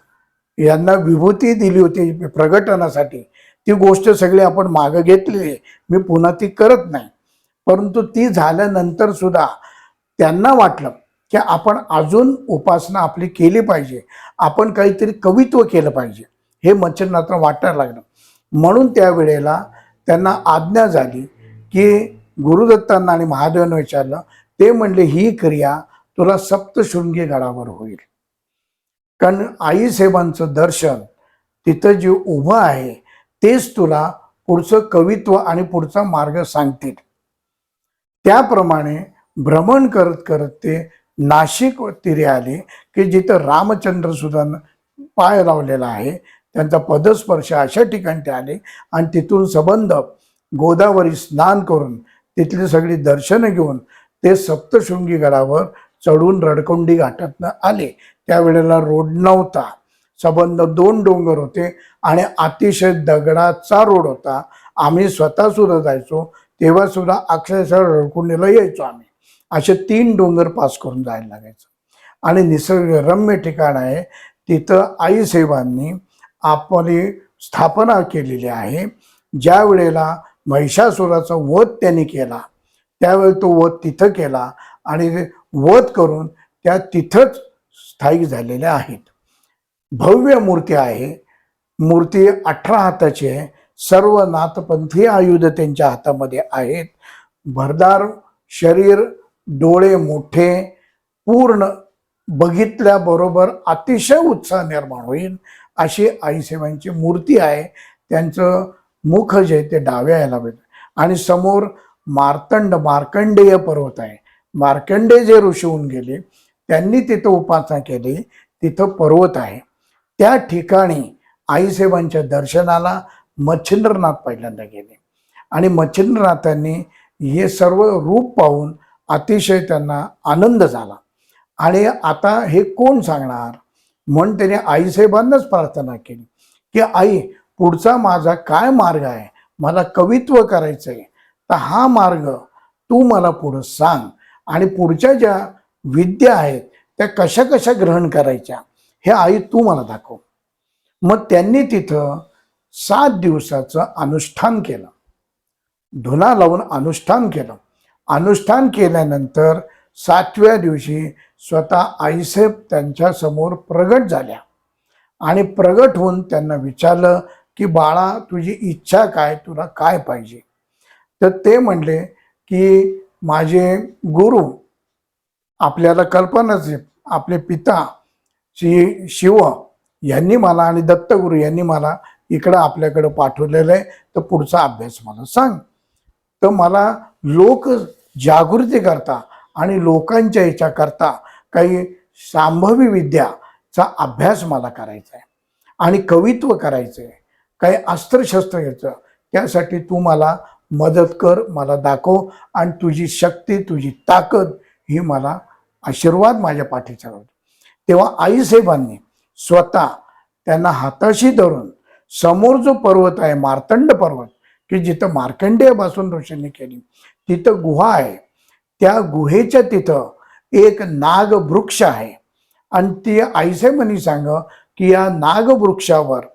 यांना विभूती दिली होती प्रगटनासाठी. ती गोष्ट सगळी आपण मागं घेतलेली आहे, मी पुन्हा ती करत नाही. परंतु ती झाल्यानंतर सुद्धा त्यांना वाटलं की आपण अजून उपासना आपली केली पाहिजे, आपण काहीतरी कवित्व केलं पाहिजे, हे मच्छिंद्रनाथांना वाटायला लागलं. म्हणून त्यावेळेला त्यांना आज्ञा झाली की गुरुदत्तांना आणि महादेवांना विचारलं. ते म्हणले ही क्रिया तुला सप्तशृंगी गडावर होईल, कारण आईसाहेबांचं दर्शन तिथं जे उभं आहे तेच तुला पुढचं कवित्व आणि पुढचा मार्ग सांगतील. त्याप्रमाणे भ्रमण करत करत ते नाशिक तीरे आले की जिथं रामचंद्र सुद्धा पाय लावलेला आहे, त्यांचा पदस्पर्श अशा ठिकाणी ते आले. आणि तिथून संबंध गोदावरी स्नान करून तिथली सगळी दर्शनं घेऊन ते सप्तशृंगी गडावर चढून रडकोंडी घाटातनं आले. त्यावेळेला रोड नव्हता, संबंध 2 डोंगर होते आणि अतिशय दगडाचा रोड होता. आम्ही स्वतः सुद्धा जायचो तेव्हा सुद्धा अक्षरशः रडकुंडीला यायचो आम्ही. असे 3 डोंगर पास करून जायला लागायचं. आणि निसर्गरम्य ठिकाण आहे. तिथं आईसाहेबांनी आपली स्थापना केलेली आहे. ज्या वेळेला महिषासुराचा वध त्यांनी केला त्यावेळी तो वध तिथं केला आणि वध करून त्या तिथंच स्थायिक झालेल्या आहेत. भव्य मूर्ती आहे. मूर्ती 18 हाताची आहे, सर्व नाथपंथी आयुध त्यांच्या हातामध्ये आहेत. भरदार शरीर, डोळे मोठे, पूर्ण बघितल्याबरोबर अतिशय उत्साह निर्माण होईल अशी आईसाहेबांची मूर्ती आहे. त्यांचं मुख जे ते डाव्या याला भेट आणि समोर मार्कंडेय पर्वत आहे. मार्कंडेय जे ऋषी होऊन गेले त्यांनी तिथं उपासना केली, तिथं पर्वत आहे. त्या ठिकाणी आईसाहेबांच्या दर्शनाला मच्छिंद्रनाथ पहिल्यांदा गेले आणि मच्छिंद्रनाथांनी हे सर्व रूप पाहून अतिशय त्यांना आनंद झाला. आणि आता हे कोण सांगणार म्हणून त्याने आईसाहेबांनाच प्रार्थना केली की आई, पुढचा माझा काय मार्ग आहे, मला कवित्व करायचंय, तर हा मार्ग तू मला पुढं सांग आणि पुढच्या ज्या विद्या आहेत त्या कशा कशा ग्रहण करायच्या हे आई तू मला दाखव. मग त्यांनी तिथं 7 दिवसाचं अनुष्ठान केलं, धुना लावून अनुष्ठान केलं. अनुष्ठान केल्यानंतर 7व्या दिवशी स्वतः आईसाहेब त्यांच्या समोर प्रगट झाल्या आणि प्रगट होऊन त्यांना विचारलं की बाळा, तुझी इच्छा काय, तुला काय पाहिजे. तर ते म्हणले की माझे गुरु, आपल्याला कल्पनाच आहे, आपले पिता शिव यांनी मला आणि दत्तगुरु यांनी मला इकडं आपल्याकडं पाठवलेलं आहे, तर पुढचा अभ्यास मला सांग. तर मला लोक जागृती करता आणि लोकांच्या ह्याच्या करता काही संभाव्य विद्याचा अभ्यास मला करायचा आहे आणि कवित्व करायचं आहे, काही अस्त्रशस्त्र घ्यायचं, त्यासाठी तू मला मदत कर, मला दाखव आणि तुझी शक्ती, तुझी ताकद ही मला आशीर्वाद माझ्या पाठीचा होता. तेव्हा आईसाहेबांनी स्वतः त्यांना हाताशी धरून समोर जो पर्वत आहे मार्तंड पर्वत, की जिथं मार्कंडेयापासून ऋषींनी केली, तिथं गुहा आहे. त्या गुहेच्या तिथं एक नागवृक्ष आहे आणि ती आईसाहेबांनी सांग की या नागवृक्षावर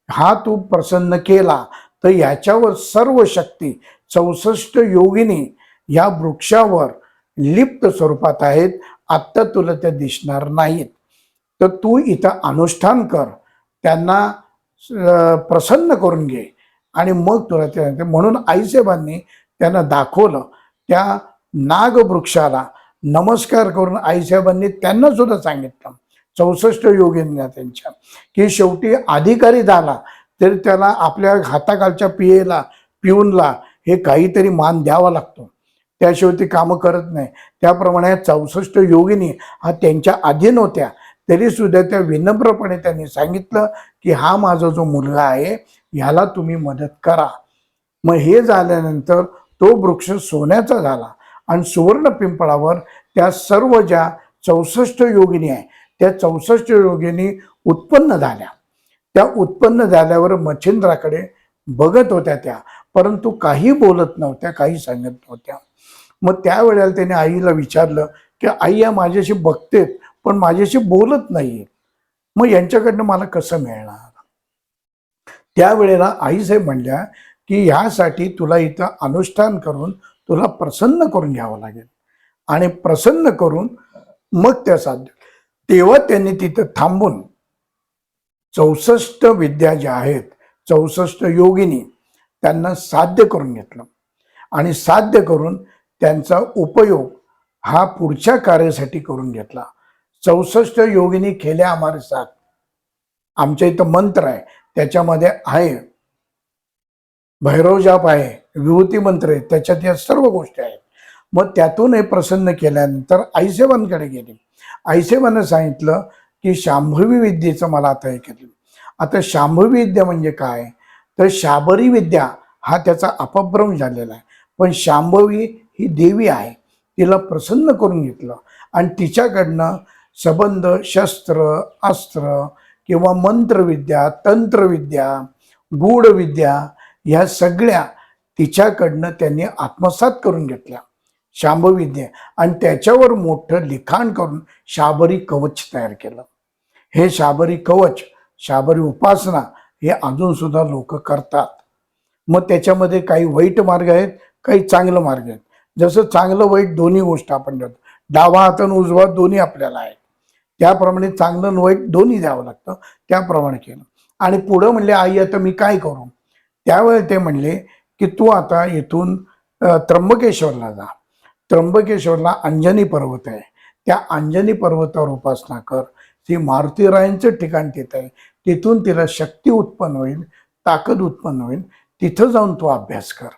हा तू प्रसन्न केला तर याच्यावर सर्व शक्ती 64 योगिनी या वृक्षावर लिप्त स्वरूपात आहेत, आत्ता तुला त्या दिसणार नाहीत. तर तू इथं अनुष्ठान कर, त्यांना प्रसन्न करून घे आणि मग तुला ते. म्हणून आईसाहेबांनी त्यांना दाखवलं. त्या नागवृक्षाला नमस्कार करून आईसाहेबांनी त्यांना सुद्धा सांगितलं 64 योगिनींना त्यांच्या, की शेवटी अधिकारी झाला तरी त्याला आपल्या हाताखालच्या पिऊनला हे काहीतरी मान द्यावा लागतो, त्याशिवाय ती कामं करत नाही. त्याप्रमाणे 64 योगिनी हा त्यांच्या अधीन होत्या, तरी सुद्धा त्या विनम्रपणे त्यांनी सांगितलं की हा माझा जो मुलगा आहे ह्याला तुम्ही मदत करा. मग हे झाल्यानंतर तो वृक्ष सोन्याचा झाला आणि सुवर्ण पिंपळावर त्या सर्व ज्या 64 योगिनी आहे त्या 64 योगिनी उत्पन्न झाल्या. त्या उत्पन्न झाल्यावर मच्छिंद्राकडे बघत होत्या त्या, परंतु काही बोलत नव्हत्या, काही सांगत नव्हत्या. मग त्यावेळेला त्याने आईला विचारलं की आई, या माझ्याशी बघतेत पण माझ्याशी बोलत नाहीये, मग यांच्याकडनं मला कसं मिळणार. त्यावेळेला आईसाहेब म्हणल्या की ह्यासाठी तुला इथं अनुष्ठान करून तुला प्रसन्न करून घ्यावं लागेल आणि प्रसन्न करून मग त्या साध्य. तेव्हा त्यांनी तिथं थांबून 64 विद्या ज्या आहेत, 64 योगिनी त्यांना साध्य करून घेतलं आणि साध्य करून त्यांचा उपयोग हा पुढच्या कार्यासाठी करून घेतला. 64 योगिनी केल्या आम्हाला साथ. आमच्या इथं मंत्र आहे, त्याच्यामध्ये आहे भैरव जाप आहे, विभूती मंत्र आहे, त्याच्यात या सर्व गोष्टी आहेत. मग त्यातून हे प्रसन्न केल्यानंतर आईसाहेबांकडे गेले. आईसाहेबांना सांगितलं की शांभवी विद्येचं मला आता हे केलं. आता शांभवी विद्या म्हणजे काय, तर शाबरी विद्या हा त्याचा अपभ्रंश झालेला आहे, पण शांभवी ही देवी आहे, तिला प्रसन्न करून घेतलं आणि तिच्याकडनं संबंध, शस्त्र, अस्त्र किंवा मंत्रविद्या, तंत्रविद्या, गूढविद्या ह्या सगळ्या तिच्याकडनं त्यांनी आत्मसात करून घेतल्या शांभविद्या आणि त्याच्यावर मोठं लिखाण करून शाबरी कवच तयार केलं. हे शाबरी कवच, शाबरी उपासना हे अजून सुद्धा लोक करतात. मग त्याच्यामध्ये काही वाईट मार्ग आहेत, काही चांगलं मार्ग आहेत. जसं चांगलं वाईट दोन्ही गोष्ट आपण देतो, डावा हात आणि उजवा दोन्ही आपल्याला आहेत, त्याप्रमाणे चांगलं वाईट दोन्ही द्यावं लागतं, त्याप्रमाणे केलं. आणि पुढं म्हणले आई आता मी काय करू. त्यावेळी ते म्हणले की तू आता इथून त्र्यंबकेश्वरला जा. त्र्यंबकेश्वरला अंजनी पर्वत आहे, त्या अंजनी पर्वतावर उपासना कर. ती मारुतीरायांचं ठिकाण तिथं आहे, तिथून तिला शक्ती उत्पन्न होईल, ताकद उत्पन्न होईल. तिथं जाऊन तो अभ्यास कर.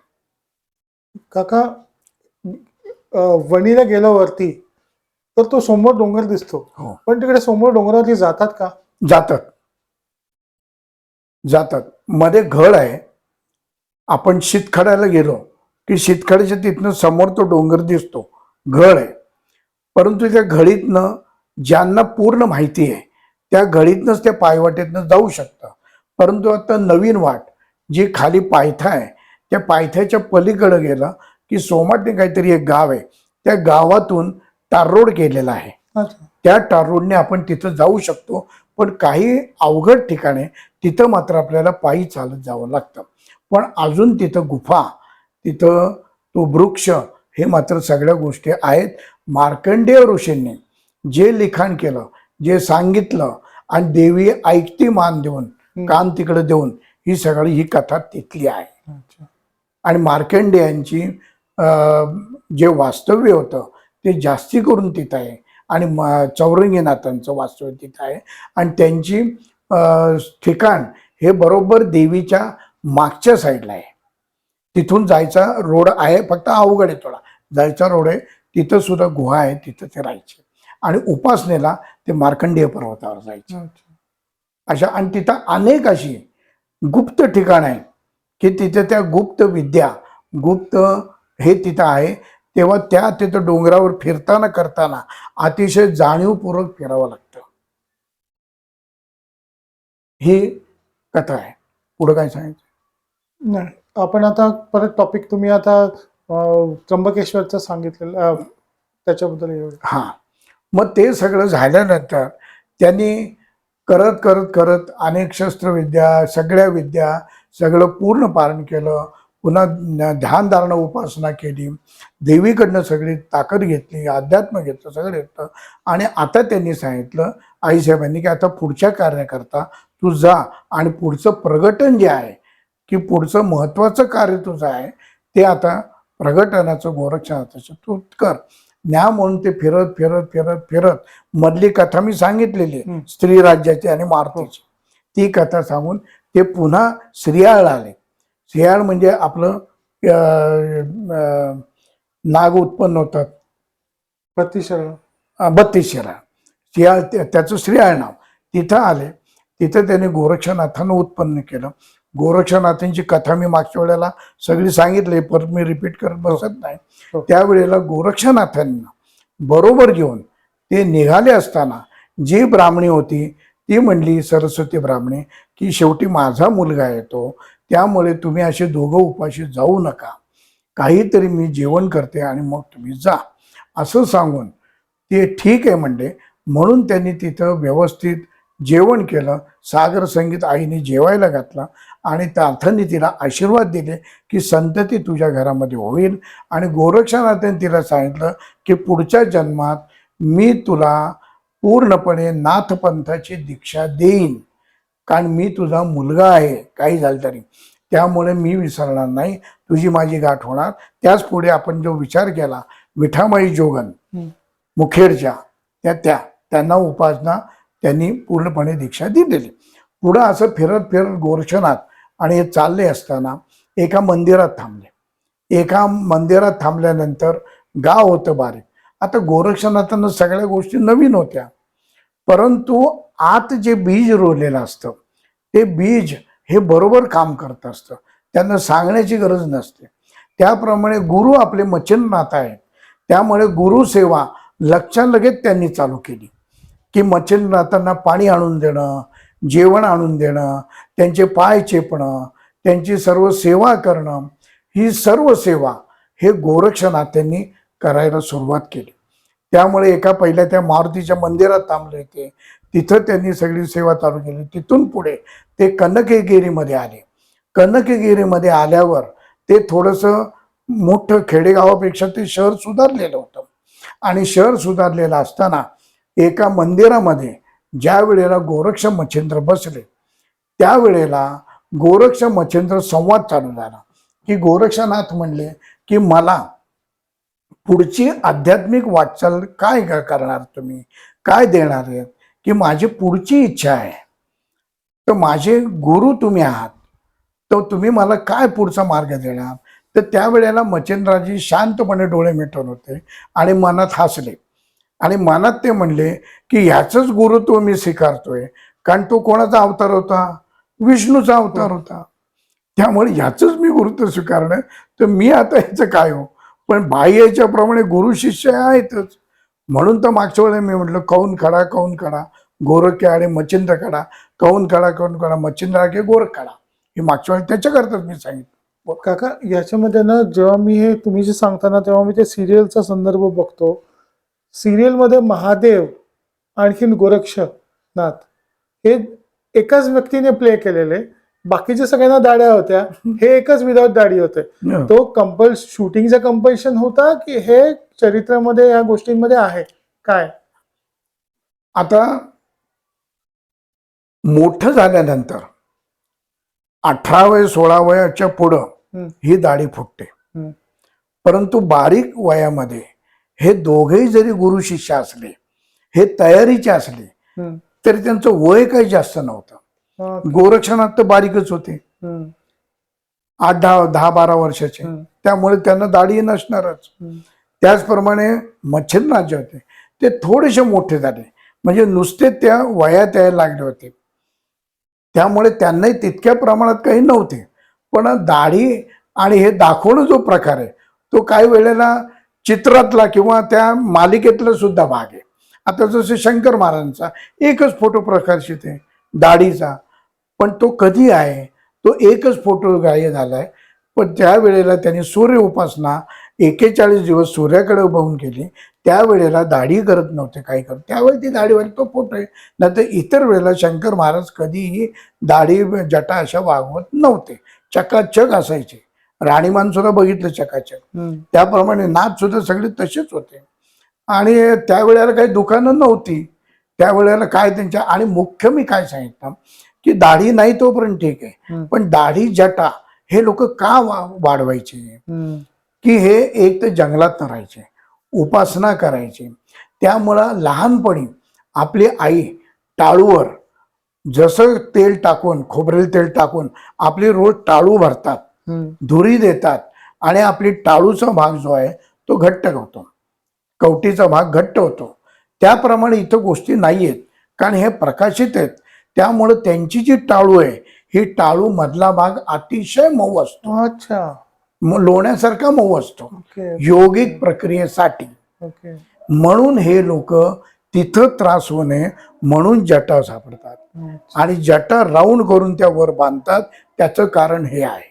काका, वणीला गेल्यावरती तर तो समोर डोंगर दिसतो, हो, पण तिकडे समोर डोंगरावरती जातात का? जातात जातात. मध्ये घड आहे. आपण शीतखड्याला गेलो की शीतखड्याच्या तिथनं समोर तो डोंगर दिसतो, घड आहे. परंतु त्या घडीतनं ज्यांना पूर्ण माहिती आहे त्या घडीतनंच त्या पायवाटेतनं जाऊ शकतं. परंतु आता नवीन वाट जी खाली पायथा आहे, त्या पायथ्याच्या पलीकडे गेलं की सोमाटणे काहीतरी एक गाव आहे, त्या गावातून टार रोड केलेला आहे. अच्छा. त्या टार रोडने आपण तिथं जाऊ शकतो. पण काही अवघड ठिकाणे तिथं मात्र आपल्याला पायी चालत जावं लागतं. पण अजून तिथं गुफा, तिथं तो वृक्ष, हे मात्र सगळ्या गोष्टी आहेत. मार्कंडेय ऋषींनी जे लिखाण केलं, जे सांगितलं, आणि देवी ऐकती मान देऊन, कान तिकडे देऊन, ही सगळी ही कथा तिथली आहे. अच्छा. आणि मार्कंडेयांची जे वास्तव्य होतं ते जास्ती करून तिथं आहे. आणि चौरंगीनाथांचं वास्तव्य तिथं आहे. आणि त्यांची ठिकाण हे बरोबर देवीच्या मागच्या साईडला आहे. तिथून जायचा रोड आहे, फक्त अवघड आहे थोडा, जायचा रोड आहे. तिथं सुद्धा गुहा आहे, तिथं ते राहायचे. आणि उपासनेला ते मार्कंडेय पर्वतावर जायचे. अच्छा. अशा, आणि तिथं अनेक अशी गुप्त ठिकाण आहेत की तिथे त्या गुप्त विद्या, गुप्त हे तिथं आहे. तेव्हा त्या तिथं डोंगरावर फिरताना करताना अतिशय जाणीवपूर्वक फिरावं लागतं. ही कथा आहे. पुढं काय सांगायचं? नाही, आपण आता परत टॉपिक, तुम्ही आता त्र्यंबकेश्वरचं सांगितलेलं, त्याच्याबद्दल एवढं. हा, मग ते सगळं झाल्यानंतर त्यांनी करत करत करत अनेक शस्त्रविद्या, सगळ्या विद्या, सगळं पूर्ण पालन केलं. पुन्हा ध्यानधारणा उपासना केली, देवीकडनं सगळी ताकद घेतली, अध्यात्म घेतलं, सगळं घेतलं. आणि आता त्यांनी सांगितलं आईसाहेबांनी की आता पुढच्या कार्याकरता तू जा, आणि पुढचं प्रगटन जे आहे, की पुढचं महत्वाचं कार्य तुझं आहे, ते आता प्रगटनाचं, गोरक्षनाथाचं तू कर. न्या म्हणून ते फिरत फिरत फिरत फिरत मधली कथा मी सांगितलेली, स्त्री राज्याची आणि मारुतीची, ती कथा सांगून ते पुन्हा श्रीयाळला आले. श्रीयाळ म्हणजे आपलं नाग उत्पन्न होतात, 32 शिरा, श्रीयाळ, त्याचं श्रीयाळ नाव. तिथं आले. तिथं त्यांनी गोरक्षनाथानं उत्पन्न केलं. गोरक्षनाथांची कथा मी मागच्या वेळेला सगळी सांगितली, परत मी रिपीट करत बसत नाही. त्यावेळेला गोरक्षनाथांना बरोबर घेऊन ते निघाले असताना जी ब्राह्मणी होती ती म्हणली, सरस्वती ब्राह्मणी, की शेवटी माझा मुलगा येतो, त्यामुळे तुम्ही असे दोघं उपाशी जाऊ नका, काहीतरी मी जेवण करते आणि मग तुम्ही जा, असं सांगून ते ठीक आहे म्हणले. म्हणून त्यांनी तिथं व्यवस्थित जेवण केलं. सागर संगीत आईने जेवायला घातला आणि तार्थांनी तिला आशीर्वाद दिले की संतती तुझ्या घरामध्ये होईल. आणि गोरक्षनाथांनी तिला सांगितलं की पुढच्या जन्मात मी तुला पूर्णपणे नाथपंथाची दीक्षा देईन, कारण मी तुझा मुलगा आहे, काही झालं तरी, त्यामुळे मी विसरणार नाही, तुझी माझी गाठ होणार. त्याच पुढे आपण जो विचार केला, विठामाई जोगन मुखेडच्या, त्यांना उपासना त्यांनी पूर्णपणे दीक्षा दिलेली. पुढं असं फिरत फिरत गोरक्षनाथ आणि हे चालले असताना एका मंदिरात थांबले. एका मंदिरात थांबल्यानंतर गाव होतं बारीक. आता गोरक्षनाथांना सगळ्या गोष्टी नवीन होत्या, परंतु आत जे बीज रोवलेलं असतं ते बीज हे बरोबर काम करत असतं, त्यांना सांगण्याची गरज नसते. त्याप्रमाणे गुरु आपले मच्छिंद्रनाथ आहेत, त्यामुळे गुरुसेवा लगेच त्यांनी चालू केली की मच्छिंद्रनाथांना पाणी आणून देणं, जेवण आणून देणं, त्यांचे पाय चेपणं, त्यांची सर्व सेवा करणं, ही सर्व सेवा हे गोरक्षनाथांनी करायला सुरुवात केली. त्यामुळे एका पहिल्या त्या मारुतीच्या मंदिरात थांबले होते, तिथं त्यांनी सगळी सेवा चालू केली. तिथून पुढे ते कनकगिरीमध्ये आले. कनकगिरीमध्ये आल्यावर ते थोडंसं मोठं, खेडेगावापेक्षा ते शहर सुधारलेलं होतं. आणि शहर सुधारलेलं असताना एका मंदिरामध्ये ज्या वेळेला गोरक्ष मच्छिंद्र बसले, त्यावेळेला गोरक्ष मच्छिंद्र संवाद चालू झाला की गोरक्षनाथ म्हणले की मला पुढची आध्यात्मिक वाटचाल काय करणार तुम्ही, काय देणार आहे, की माझी पुढची इच्छा आहे, तर माझे गुरु तुम्ही आहात, तर तुम्ही मला काय पुढचा मार्ग देणार. तर त्यावेळेला मच्छिंद्राजी शांतपणे डोळे मिटून होते आणि मनात हसले आणि मनात ते म्हणले की ह्याचंच गुरुत्व मी स्वीकारतोय, कारण तो कोणाचा अवतार होता, विष्णूचा अवतार होता. त्यामुळे ह्याचंच मी गुरुत्व स्वीकारणं, तर मी आता ह्याचं काय हो. पण बाह्य याच्याप्रमाणे गुरु शिष्य आहेतच. म्हणून तर मागच्या वेळेला मी म्हटलं कौन खडा कौन खडा, गोरख आणि मच्छिंद्र खडा, कौन खडा कौन खडा, मच्छिंद्र के गोरख खडा. हे मागच्या वेळेला त्याच्याकरताच मी सांगितलं. काका याच्यामध्ये ना जेव्हा मी हे तुम्ही जे सांगताना तेव्हा मी ते सिरियलचा संदर्भ बघतो. सिरियल मध्ये महादेव आणखीन गोरक्षनाथ हे एकाच व्यक्तीने प्ले केलेले, बाकीचे सगळ्यांना दाढ्या होत्या, हे एकच विदाउट दाढी होते. तो शूटिंगचा कंपल्शन होता की हे चरित्रामध्ये या गोष्टींमध्ये आहे काय? आता मोठं झाल्यानंतर 18 वय 16 वयाच्या पुढं ही दाढी फुटते. परंतु बारीक वयामध्ये हे दोघेही जरी गुरु शिष्य असले, हे तयारीचे असले, तरी त्यांचं वय काही जास्त नव्हतं. गोरक्षनाथ तर बारीकच होते, 8-10-12 वर्षाचे, त्यामुळे त्यांना दाढी नसणारच. त्याचप्रमाणे मच्छिंद्रनाथ जे होते ते थोडेसे मोठे झाले, म्हणजे नुसते त्या वयात यायला लागले होते, त्यामुळे त्यांनाही तितक्या प्रमाणात काही नव्हते. पण दाढी आणि हे दाखवणं जो प्रकार आहे तो काही वेळेला चित्रातला किंवा त्या मालिकेतला सुद्धा भाग आहे. आता जसं शंकर महाराजांचा एकच फोटो प्रकाशित आहे दाढीचा, पण तो कधी आहे, तो एकच फोटो ग्राह्य झालाय. पण त्या वेळेला त्यांनी सूर्य उपासना 41 दिवस सूर्याकडे बघून केली, त्यावेळेला दाढी करत नव्हते, काही करत, त्यावेळी ती दाढीवाली तो फोटो आहे. नंतर इतर वेळेला शंकर महाराज कधीही दाढी जटा अशा वागवत नव्हते, चकाचक असायचे. राणीमान सुद्धा बघितलं चकाचक, त्याप्रमाणे नाथ सुद्धा सगळे तसेच होते. आणि त्यावेळेला काही दुकानं नव्हती, त्यावेळेला काय त्यांच्या, आणि मुख्य मी काय सांगितलं की दाढी नाही तोपर्यंत ठीक आहे, पण दाढी जटा हे लोक का वाढवायचे, की हे एक तर जंगलात राहायचे, उपासना करायचे. त्यामुळं लहानपणी आपली आई टाळूवर जसं तेल टाकून, खोबरेल तेल टाकून आपली रोज टाळू भरतात, धुरी देतात आणि आपली टाळूचा भाग जो आहे तो घट्ट होतो, कवटीचा भाग घट्ट होतो. त्याप्रमाणे इथं गोष्टी नाही आहेत, कारण हे प्रकाशित आहेत. त्यामुळे त्यांची जी टाळू आहे ही टाळू मधला भाग अतिशय मऊ असतो. अच्छा, लोण्यासारखा मऊ असतो योगिक प्रक्रियेसाठी. म्हणून हे लोक तिथं त्रास होऊ नये म्हणून जटा सापडतात आणि जटा राऊंड करून त्या वर बांधतात. त्याचं कारण हे आहे.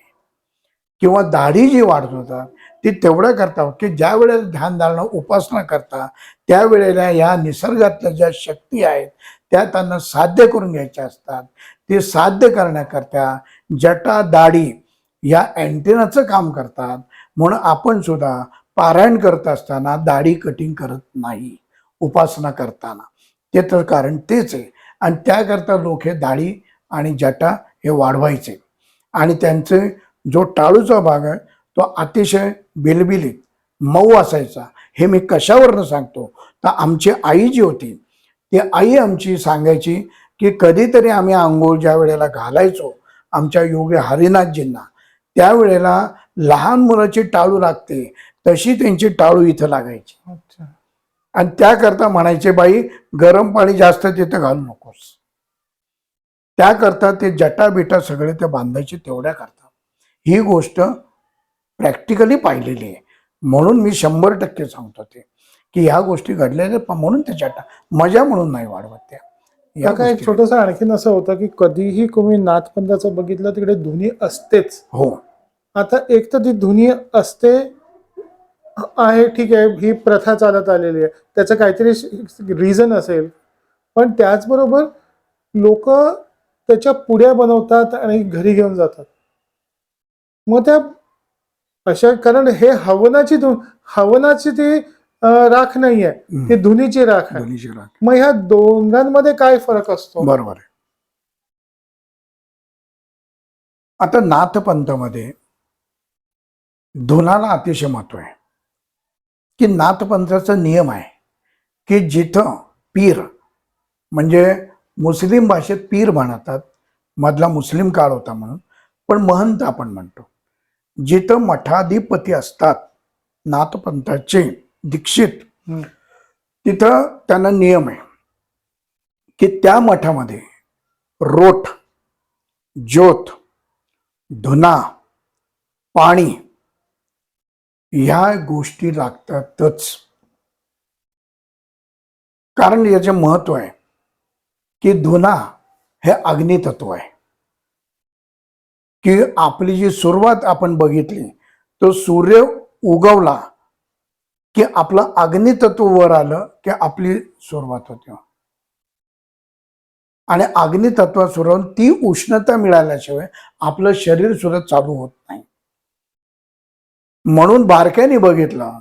किंवा दाढी जी वाढवतात ती तेवढं करतात की ज्या वेळेला ध्यानधारणा उपासना करता त्यावेळेला या निसर्गातल्या ज्या शक्ती आहेत त्या त्यांना साध्य करून घ्यायच्या असतात. ते साध्य करण्याकरता जटा दाढी या अँटेनाचं काम करतात. म्हणून आपण सुद्धा पारायण करत असताना दाढी कटिंग करत नाही उपासना करताना, ते तर कारण तेच आहे. आणि त्याकरता लोक हे दाढी आणि जटा हे वाढवायचे आणि त्यांचे जो टाळूचा भाग आहे तो अतिशय बिलबिलीत मऊ असायचा. हे मी कशावरनं सांगतो तर आमची आई जी होती ती आई आमची सांगायची की कधीतरी आम्ही आंघोळ ज्या वेळेला घालायचो आमच्या योगी हरिनाथजींना, त्यावेळेला लहान मुलाची टाळू लागते तशी त्यांची टाळू इथं लागायची. आणि त्याकरता म्हणायचे बाई गरम पाणी जास्त तिथं घालू नकोस. त्याकरता ते जटा बिटा सगळे ते बांधायचे तेवढ्या करता. ही गोष्ट प्रॅक्टिकली पाहिलेली आहे. म्हणून मी 100% सांगतो ते की ह्या गोष्टी घडलेल्या, म्हणून त्या जटा मजा म्हणून नाही वाढवत त्या. काय छोटस आणखीन असं होतं की कधीही तुम्ही नाथपंथाचं बघितलं तिकडे धुनी असतेच. हो, आता एक तर ती धुनी असते आहे, ठीक आहे, ही प्रथा चालत आलेली आहे, त्याचं काहीतरी रिझन असेल, पण त्याचबरोबर लोक त्याच्या पुड्या बनवतात आणि घरी घेऊन जातात. मग त्या अशा, कारण हे हवनाची ती राख नाहीये, ती धुनीची राख आहे. मग ह्या दोघांमध्ये काय फरक असतो? बरोबर आहे. आता नाथपंथामध्ये धुनाला अतिशय महत्व आहे, की नाथपंथाचा नियम आहे की जिथं पीर, म्हणजे मुस्लिम भाषेत पीर म्हणतात, मधला मुस्लिम काळ होता म्हणून, पण महंत आपण म्हणतो, जिथं मठाधिपती असतात नाथपंथाचे दीक्षित, तिथं त्यांना नियम आहे की त्या मठामध्ये रोठ, ज्योत, धुना, पाणी ह्या गोष्टी लागतातच. कारण याचे महत्व आहे की धुना हे अग्नितत्व आहे, की आपली जी सुरुवात आपण बघितली, तो सूर्य उगवला की आपलं अग्नितत्व वर आलं की आपली सुरुवात होते. आणि अग्नितत्वात सुरू ती उष्णता मिळाल्याशिवाय आपलं शरीर सुद्धा चालू होत नाही. म्हणून बारक्याने बघितलं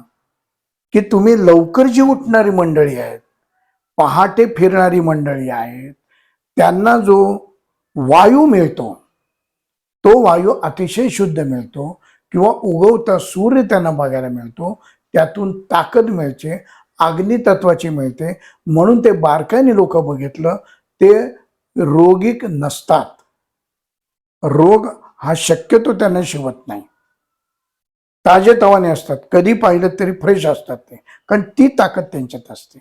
की तुम्ही लवकर जी उठणारी मंडळी आहेत, पहाटे फिरणारी मंडळी आहेत, त्यांना जो वायू मिळतो तो वायू अतिशय शुद्ध मिळतो, किंवा उगवता सूर्य त्यांना बघायला मिळतो, त्यातून ताकद मिळते, अग्नितत्वाची मिळते. म्हणून ते बारकाईने लोक बघितलं ते रोगिक नसतात. रोग हा शक्यतो त्यांना शिवत नाही, ताजेतवाने असतात, कधी पाहिलं तरी फ्रेश असतात ते, कारण ती ताकद त्यांच्यात असते.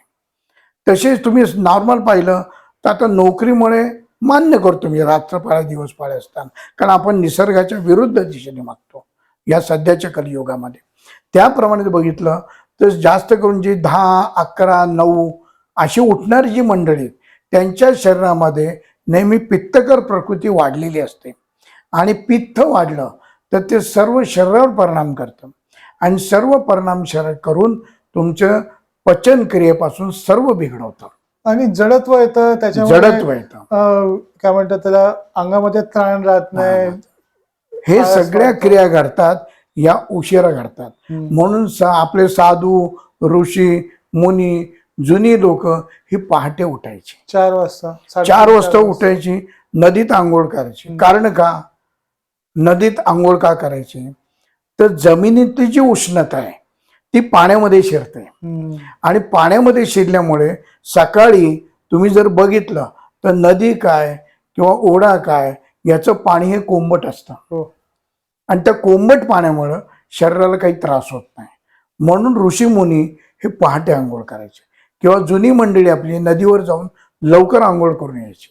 तसेच तुम्ही नॉर्मल पाहिलं तर आता नोकरीमुळे मान्य करतो मी रात्र पाळ्या दिवस पाळ्या असताना, कारण आपण निसर्गाच्या विरुद्ध दिशेने मागतो या सध्याच्या कलियुगामध्ये. त्याप्रमाणे बघितलं तर जास्त करून जी 10, 11, 9 अशी उठणारी जी मंडळी, त्यांच्या शरीरामध्ये नेहमी पित्तकर प्रकृती वाढलेली असते, आणि पित्त वाढलं तर ते सर्व शरीरावर परिणाम करतं, आणि सर्व परिणाम शरीर करून तुमच्या पचन क्रियेपासून सर्व बिघडवतं आणि जडत्व येतं, त्याच्यामुळे जडत्व येतं. काय म्हणतात त्याला, अंगामध्ये त्राण राहत नाही. हे सगळ्या क्रिया घडतात या उशिरा घडतात. म्हणून आपले साधू, ऋषी, मुनी, जुनी लोक ही पहाटे उठायची, 4 वाजता, 4 वाजता उठायची, नदीत आंघोळ करायची. कारण का नदीत आंघोळ का करायची, तर जमिनीतली जी उष्णता आहे ती पाण्यामध्ये शिरते, आणि पाण्यामध्ये शिरल्यामुळे सकाळी तुम्ही जर बघितलं तर नदी काय किंवा ओढा काय याचं पाणी हे कोंबट असतं, आणि त्या कोंबट पाण्यामुळं शरीराला काही त्रास होत नाही. म्हणून ऋषी मुनी हे पहाटे आंघोळ करायचे, किंवा जुनी मंडळी आपली नदीवर जाऊन लवकर आंघोळ करून यायची,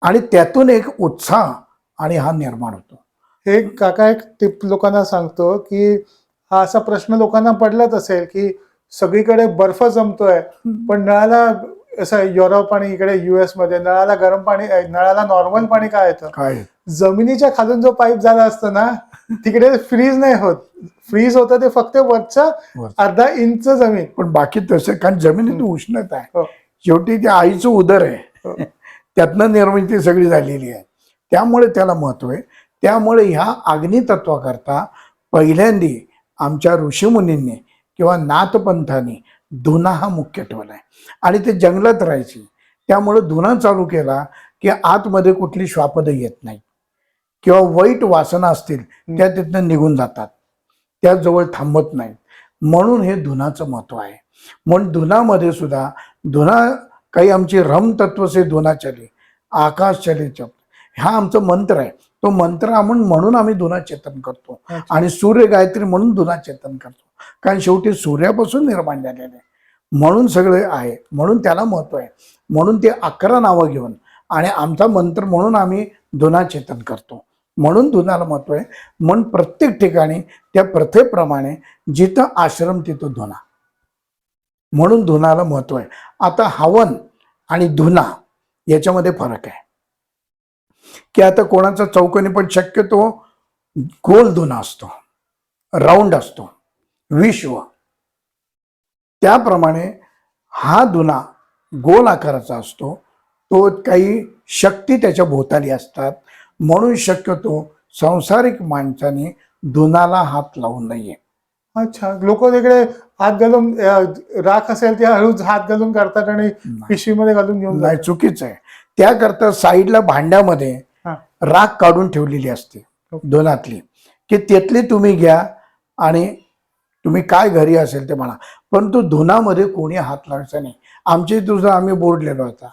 आणि त्यातून एक उत्साह आणि हा निर्माण होतो. हे काका एक टिप लोकांना सांगतो की हा असा प्रश्न लोकांना पडलाच असेल की सगळीकडे बर्फ जमतोय, पण नळाला असं युरोप आणि इकडे US मध्ये नळाला गरम पाणी, नळाला नॉर्मल पाणी का येतं? काय जमिनीच्या खालून जो पाईप झाला असतो ना, तिकडे फ्रीज नाही होत. फ्रीज होतं ते फक्त वरच्या अर्धा इंच जमीन, पण बाकी तसं, कारण जमिनीत उष्णता आहे, हो. शेवटी ते आईचं उदर आहे, त्यातनं निर्मिती सगळी झालेली आहे, त्यामुळे त्याला महत्व आहे. त्यामुळे ह्या अग्नितत्वाकरता पहिल्यांदी आमच्या ऋषीमुनींनी किंवा नाथपंथांनी धुना हा मुख्य ठेवलाय, आणि ते जंगलात राहायची, त्यामुळे धुना चालू केला की आतमध्ये कुठली श्वापद येत नाही, किंवा वाईट वासना असतील त्या तिथनं निघून जातात, त्या जवळ थांबत नाहीत. म्हणून हे धुनाचं महत्व आहे. म्हणून धुनामध्ये सुद्धा धुना काही आमची रम तत्व से धुना चले, आकाश चले चप, हा आमचा मंत्र आहे. तो मंत्र म्हणून आम्ही धुना चेतन करतो, आणि सूर्य गायत्री म्हणून धुना चेतन करतो, कारण शेवटी सूर्यापासून निर्माण झालेले आहे, म्हणून सगळे आहे, म्हणून त्याला महत्व आहे. म्हणून ते 11 नावं घेऊन आणि आमचा मंत्र म्हणून आम्ही धुना चेतन करतो, म्हणून धुनाला महत्व आहे. म्हणून प्रत्येक ठिकाणी त्या प्रथेप्रमाणे जिथं आश्रम तिथं धुना, म्हणून धुनाला महत्व आहे. आता हवन आणि धुना याच्यामध्ये फरक आहे, की आता कोणाचा चौकोनी, पण शक्यतो गोल धुना असतो, राऊंड असतो, विश्व. त्याप्रमाणे हा धुना गोल आकाराचा असतो, तो काही शक्ती त्याच्या भोवताली असतात, म्हणून शक्यतो संसारिक माणसाने धुनाला हात लावू नये. अच्छा, लोक तिकडे हात घालून, राख असेल ते हळूच हात घालून करतात आणि पिशवीमध्ये घालून घेऊन नाही, चुकीचं आहे. त्याकरता साईडला भांड्यामध्ये राख काढून ठेवलेली असते ओके. धुनातली, की त्यातली तुम्ही घ्या आणि तुम्ही काय घरी असेल ते म्हणा, परंतु धुनामध्ये कोणी हात लावायचा नाही. आमच्या इथं आम्ही बोर्ड लिहिला होता,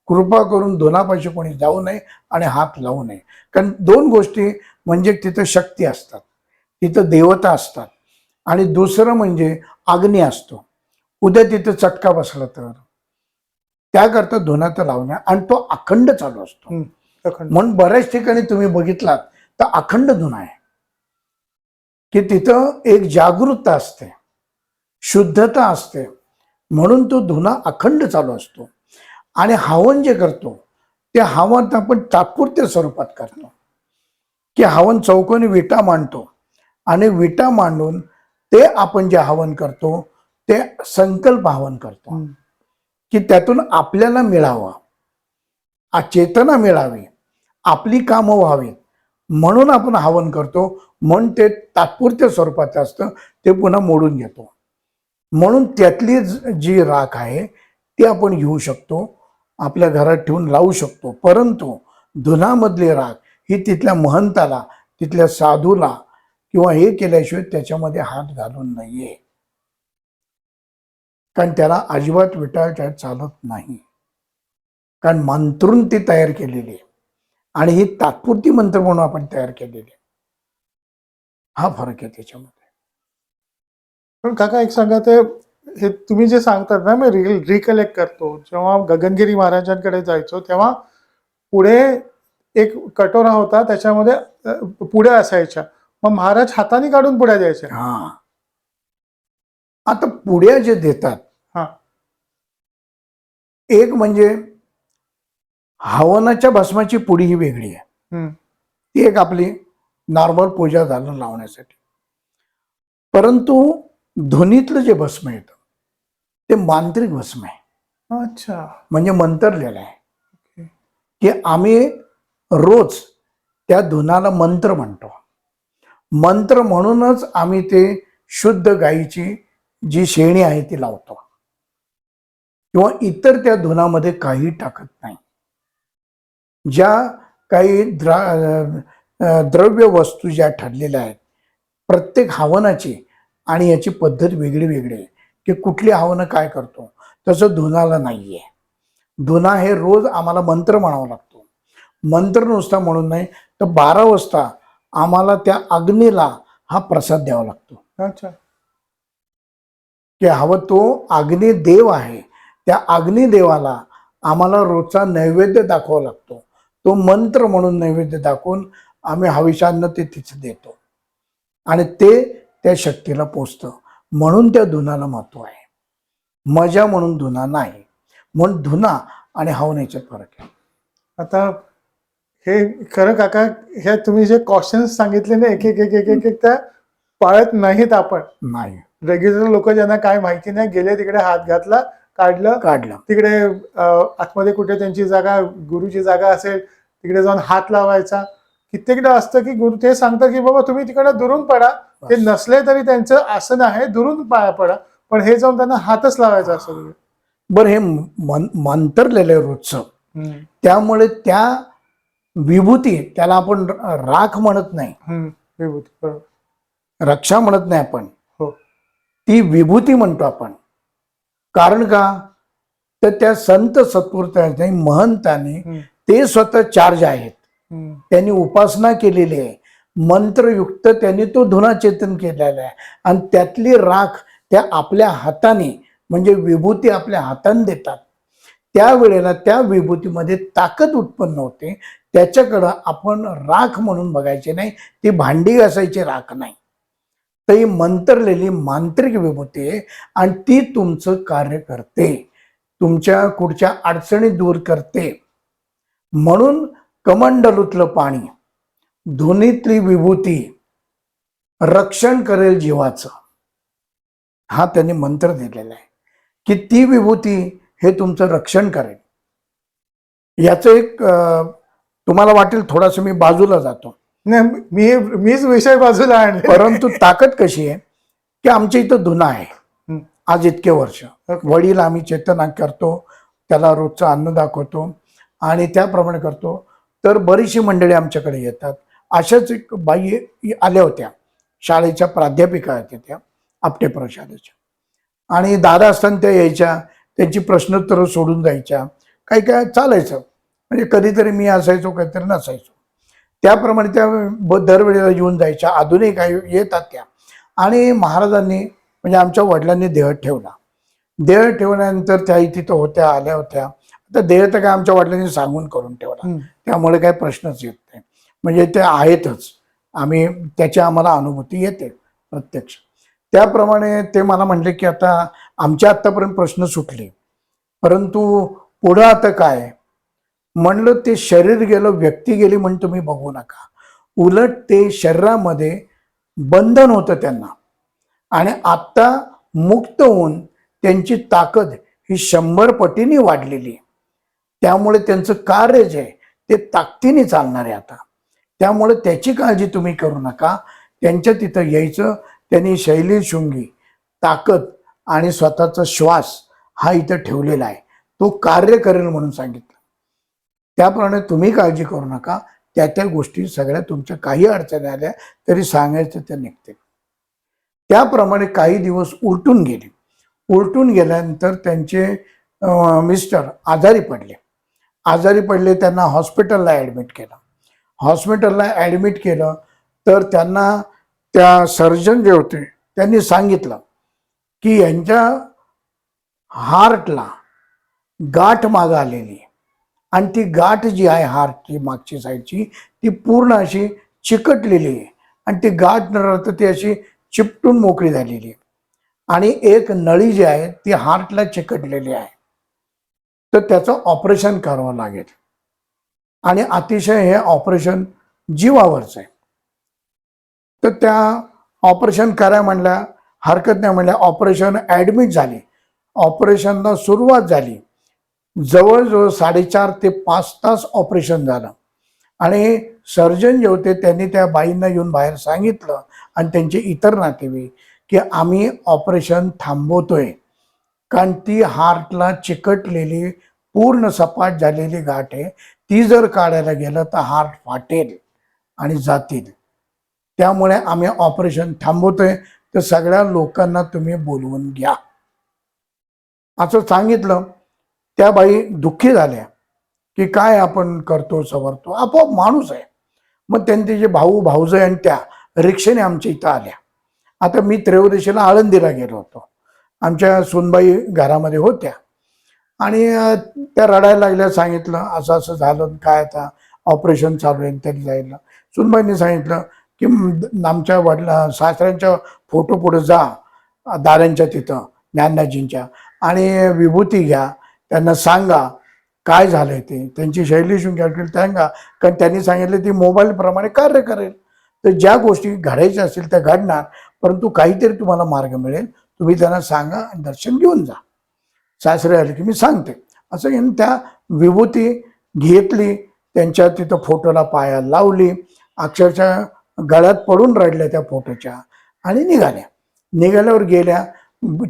कृपा करून धुनापाशी कोणी जाऊ नये आणि हात लावू नये. कारण दोन गोष्टी, म्हणजे तिथं शक्ती असतात, तिथं देवता असतात, आणि दुसरं म्हणजे अग्नी असतो. उद्या तिथं चटका बसला तर त्याकरता धुना तर लावण्या, आणि तो अखंड चालू असतो. अखंड. म्हणून बऱ्याच ठिकाणी तुम्ही बघितलात तर अखंड धुना आहे, की तिथं एक जागरूकता असते, शुद्धता असते, म्हणून तो धुना अखंड चालू असतो. आणि हवन जे करतो ते हवन आपण तात्पुरत्या स्वरूपात करतो, की हवन चौकोनी विटा मांडतो, आणि विटा मांडून ते आपण जे हवन करतो ते संकल्प हवन करतो, की त्यातून आपल्याला मिळावं, चेतना मिळावी, आपली कामं व्हावी, म्हणून आपण हवन करतो. म्हणून ते तात्पुरत्या स्वरूपाचं असतं, ते पुन्हा मोडून घेतो. म्हणून त्यातली जी राख आहे ती आपण घेऊ शकतो, आपल्या घरात ठेवून लावू शकतो. परंतु धुनामधली राख ही तिथल्या महंताला, तिथल्या साधूला किंवा हे केल्याशिवाय त्याच्यामध्ये हात घालून नाहीये, कारण त्याला अजिबात विटाळ चालत नाही. कारण मंत्रून ती तयार केलेली आहे, आणि ही तात्पुरती मंत्र म्हणून आपण तयार केलेली आहे. हा फरक आहे त्याच्यामध्ये. पण काका एक सांगा, ते हे तुम्ही जे सांगतात ना, मी रिकलेक्ट करतो, जेव्हा गगनगिरी महाराजांकडे जायचो तेव्हा पुढे एक कटोरा होता, त्याच्यामध्ये पुड्या असायच्या, मग महाराज हाताने काढून पुड्या द्यायच्या. हा, आता पुड्या जे देतात, हा. एक म्हणजे हवनाच्या भस्माची पुडी ही वेगळी आहे, ती एक आपली नॉर्मल पूजा झालं लावण्यासाठी. परंतु ध्वनीतलं जे भस्म येतं ते मांत्रिक भस्म आहे. अच्छा. म्हणजे मंत्रलेलं आहे, की आम्ही रोज त्या धुनाला मंत्र म्हणतो. मंत्र म्हणूनच आम्ही ते शुद्ध गायीची जी शेणी आहे ती लावतो, किंवा इतर त्या धुनामध्ये काही टाकत नाही. ज्या काही द्रव्य वस्तू ज्या ठरलेल्या आहेत, प्रत्येक हवनाची आणि याची पद्धत वेगळी वेगळी आहे, की कुठली हवनं काय करतो, तसं धुनाला नाहीये. धुना हे रोज आम्हाला मंत्र म्हणावा लागतो. मंत्र नुसता म्हणून नाही तर 12 वाजता आम्हाला त्या अग्नीला हा प्रसाद द्यावा लागतो. अच्छा. की हवं तो अग्निदेव आहे, त्या अग्निदेवाला आम्हाला रोजचा नैवेद्य दाखवावा लागतो. तो मंत्र म्हणून नैवेद्य दाखवून आम्ही हविषांना ते तिचं देतो, आणि ते त्या शक्तीला पोचतं. म्हणून त्या धुनाला महत्व आहे, मजा म्हणून धुना नाही. म्हणून धुना आणि हवन याच्यात फरक आहे. आता हे खरं काका, हे तुम्ही जे कॉशन्स सांगितले ना, एक एक एक एक एक एक त्या पाळत नाहीत आपण. नाही, रेग्युलर लोक ज्यांना काय माहिती नाही, गेले तिकडे हात घातला, काढलं, तिकडे आतमध्ये कुठे त्यांची जागा, गुरुची जागा असेल, तिकडे जाऊन हात लावायचा. कित्येकदा असतं की गुरु ते सांगतात की बाबा तुम्ही तिकडे दुरून पडा, ते नसले तरी त्यांचं आसन आहे, दुरून पाया पडा, पण हे जाऊन त्यांना हातच लावायचा असं. बरं, हे मंत्रलेलं आहे रोजचं, त्यामुळे त्या विभूती, त्याला आपण राख म्हणत नाही, विभूती, बरोबर, रक्षा म्हणत नाही आपण, हो, ती विभूती म्हणतो आपण. कारण का, तर त्या संत सत्पुरुषांनी, महंतांनी ते स्वतः चार्ज आहेत, त्यांनी उपासना केलेली आहे, मंत्रयुक्त त्यांनी तो धुना चेतन केलेला आहे, आणि त्यातली राख त्या आपल्या हाताने, म्हणजे विभूती आपल्या हाताने देतात. त्यावेळेला त्या विभूतीमध्ये ताकद उत्पन्न होते. त्याच्याकडं आपण राख म्हणून बघायची नाही, ती भांडी घासायची राख नाही, तर ही मंत्रलेली मांत्रिक विभूती आहे, आणि ती तुमचं कार्य करते, तुमच्या कुठच्या अडचणी दूर करते. म्हणून कमंडलूतलं पाणी, धुनीतली विभूती रक्षण करेल जीवाचं, हा त्यांनी मंत्र दिलेला आहे, की ती विभूती हे तुमचं रक्षण करेल. याचं एक तुम्हाला वाटेल थोडंसं मी बाजूला जातो, नाही, मीच विषय बाजूला आणले. परंतु ताकद कशी आहे, की आमच्या इथं धुना आहे आज इतके वर्ष, वडील आम्ही चेतना करतो, त्याला रोजचं अन्न दाखवतो आणि त्याप्रमाणे करतो. तर बरीचशी मंडळी आमच्याकडे येतात. अशाच एक बाई आल्या होत्या, शाळेच्या प्राध्यापिका होत्या त्या, आपटे प्रशालेच्या. आणि दादा असताना त्या यायच्या, त्यांची प्रश्नोत्तरं सोडून जायच्या. काही काय चालायचं, म्हणजे कधीतरी मी असायचो, कधीतरी नसायचो. त्याप्रमाणे त्या दरवेळेला येऊन जायच्या, अजूनही काही येतात त्या. आणि महाराजांनी म्हणजे आमच्या वडिलांनी देह ठेवला. देह ठेवल्यानंतर त्याही तिथं होत्या, आल्या होत्या. आता देह तर काय आमच्या वडिलांनी सांगून करून ठेवला, त्यामुळे काही प्रश्नच येत नाही. म्हणजे ते आहेतच, आम्ही त्याची आम्हाला अनुभूती येते प्रत्यक्ष. त्याप्रमाणे ते मला म्हणले की आता आमच्या आत्तापर्यंत प्रश्न सुटले, परंतु पुढं आता काय. म्हणलं ते शरीर गेलं, व्यक्ती गेली म्हणून तुम्ही बघू नका. उलट ते शरीरामध्ये बंधन होतं त्यांना, आणि आत्ता मुक्त होऊन त्यांची ताकद ही 100 पटीने वाढलेली आहे. त्यामुळे त्यांचं कार्य जे आहे ते ताकदीने चालणार आहे आता. त्यामुळे त्याची काळजी तुम्ही करू नका. त्यांच्या तिथं यायचं, त्यांनी शैलीशृंगी ताकद आणि स्वतःचा श्वास हा इथं ठेवलेला आहे, तो कार्य करेल म्हणून सांगितलं. त्याप्रमाणे तुम्ही काळजी करू नका. त्या गोष्टी सगळ्या तुमच्या काही अडचणी आल्या तरी सांगायचं ते निघते. त्याप्रमाणे काही दिवस उलटून गेले. उलटून गेल्यानंतर त्यांचे मिस्टर आजारी पडले. आजारी पडले, त्यांना हॉस्पिटलला ॲडमिट केलं. हॉस्पिटलला ॲडमिट केलं तर त्यांना त्या सर्जन जे होते त्यांनी सांगितलं की यांच्या हार्टला गाठ मागं आलेली आहे, आणि ती गाठ जी आहे हार्टची मागची साईडची, ती पूर्ण अशी चिकटलेली आहे, आणि ती गाठ न राहता ती अशी चिपटून मोकळी झालेली आहे. आणि एक नळी जी आहे ती हार्टला चिकटलेली आहे. तर त्याचं ऑपरेशन करावं लागेल, आणि अतिशय हे ऑपरेशन जीवावरचं आहे. तर त्या ऑपरेशन करा म्हणल्या, हरकत नाही म्हणल्या. ऑपरेशन ॲडमिट झाले, ऑपरेशनला सुरुवात झाली. जवळजवळ 4.5 ते 5 तास ऑपरेशन झालं. आणि सर्जन जे होते त्यांनी त्या बाईंना येऊन बाहेर सांगितलं, आणि त्यांचे इतर नातेवाईक, की आम्ही ऑपरेशन थांबवतोय, कारण ती हार्टला चिकटलेली पूर्ण सपाट झालेली गाठ आहे. ती जर काढायला गेलं तर हार्ट फाटेल आणि जातील. त्यामुळे आम्ही ऑपरेशन थांबवतोय, तर सगळ्या लोकांना तुम्ही बोलवून घ्या असं सांगितलं. त्या बाई दुःखी झाल्या की काय आपण करतो सवरतो, आपोआप माणूस आहे. मग त्यांचे जे भाऊ भाऊजय आणि त्या रिक्षेने आमच्या इथं आल्या. आता मी त्रयोदशीला आळंदीला गेलो होतो, आमच्या सुनबाई घरामध्ये होत्या, आणि त्या रडायला लागल्या. सांगितलं असं असं झालं, काय आता ऑपरेशन चालू आहे तरी जायला. सुनबाईंनी सांगितलं की आमच्या वडिला सासऱ्यांच्या फोटो पुढे जा, दारांच्या तिथं ज्ञानदाजींच्या, आणि विभूती घ्या, त्यांना सांगा काय झालंय ते, त्यांची शैलीशृंगी सांगा, कारण त्यांनी सांगितलं ती मोबाईलप्रमाणे कार्य करेल. तर ज्या गोष्टी घडायच्या असतील त्या घडणार, परंतु काहीतरी तुम्हाला मार्ग मिळेल. तुम्ही त्यांना सांगा आणि दर्शन घेऊन जा. सासरे आले की मी सांगते असं घेऊन त्या विभूती घेतली, त्यांच्या तिथं फोटोला पाया लावली, अक्षरशः गळ्यात पडून रडल्या त्या फोटोच्या, आणि निघाल्या. निघाल्यावर गेल्या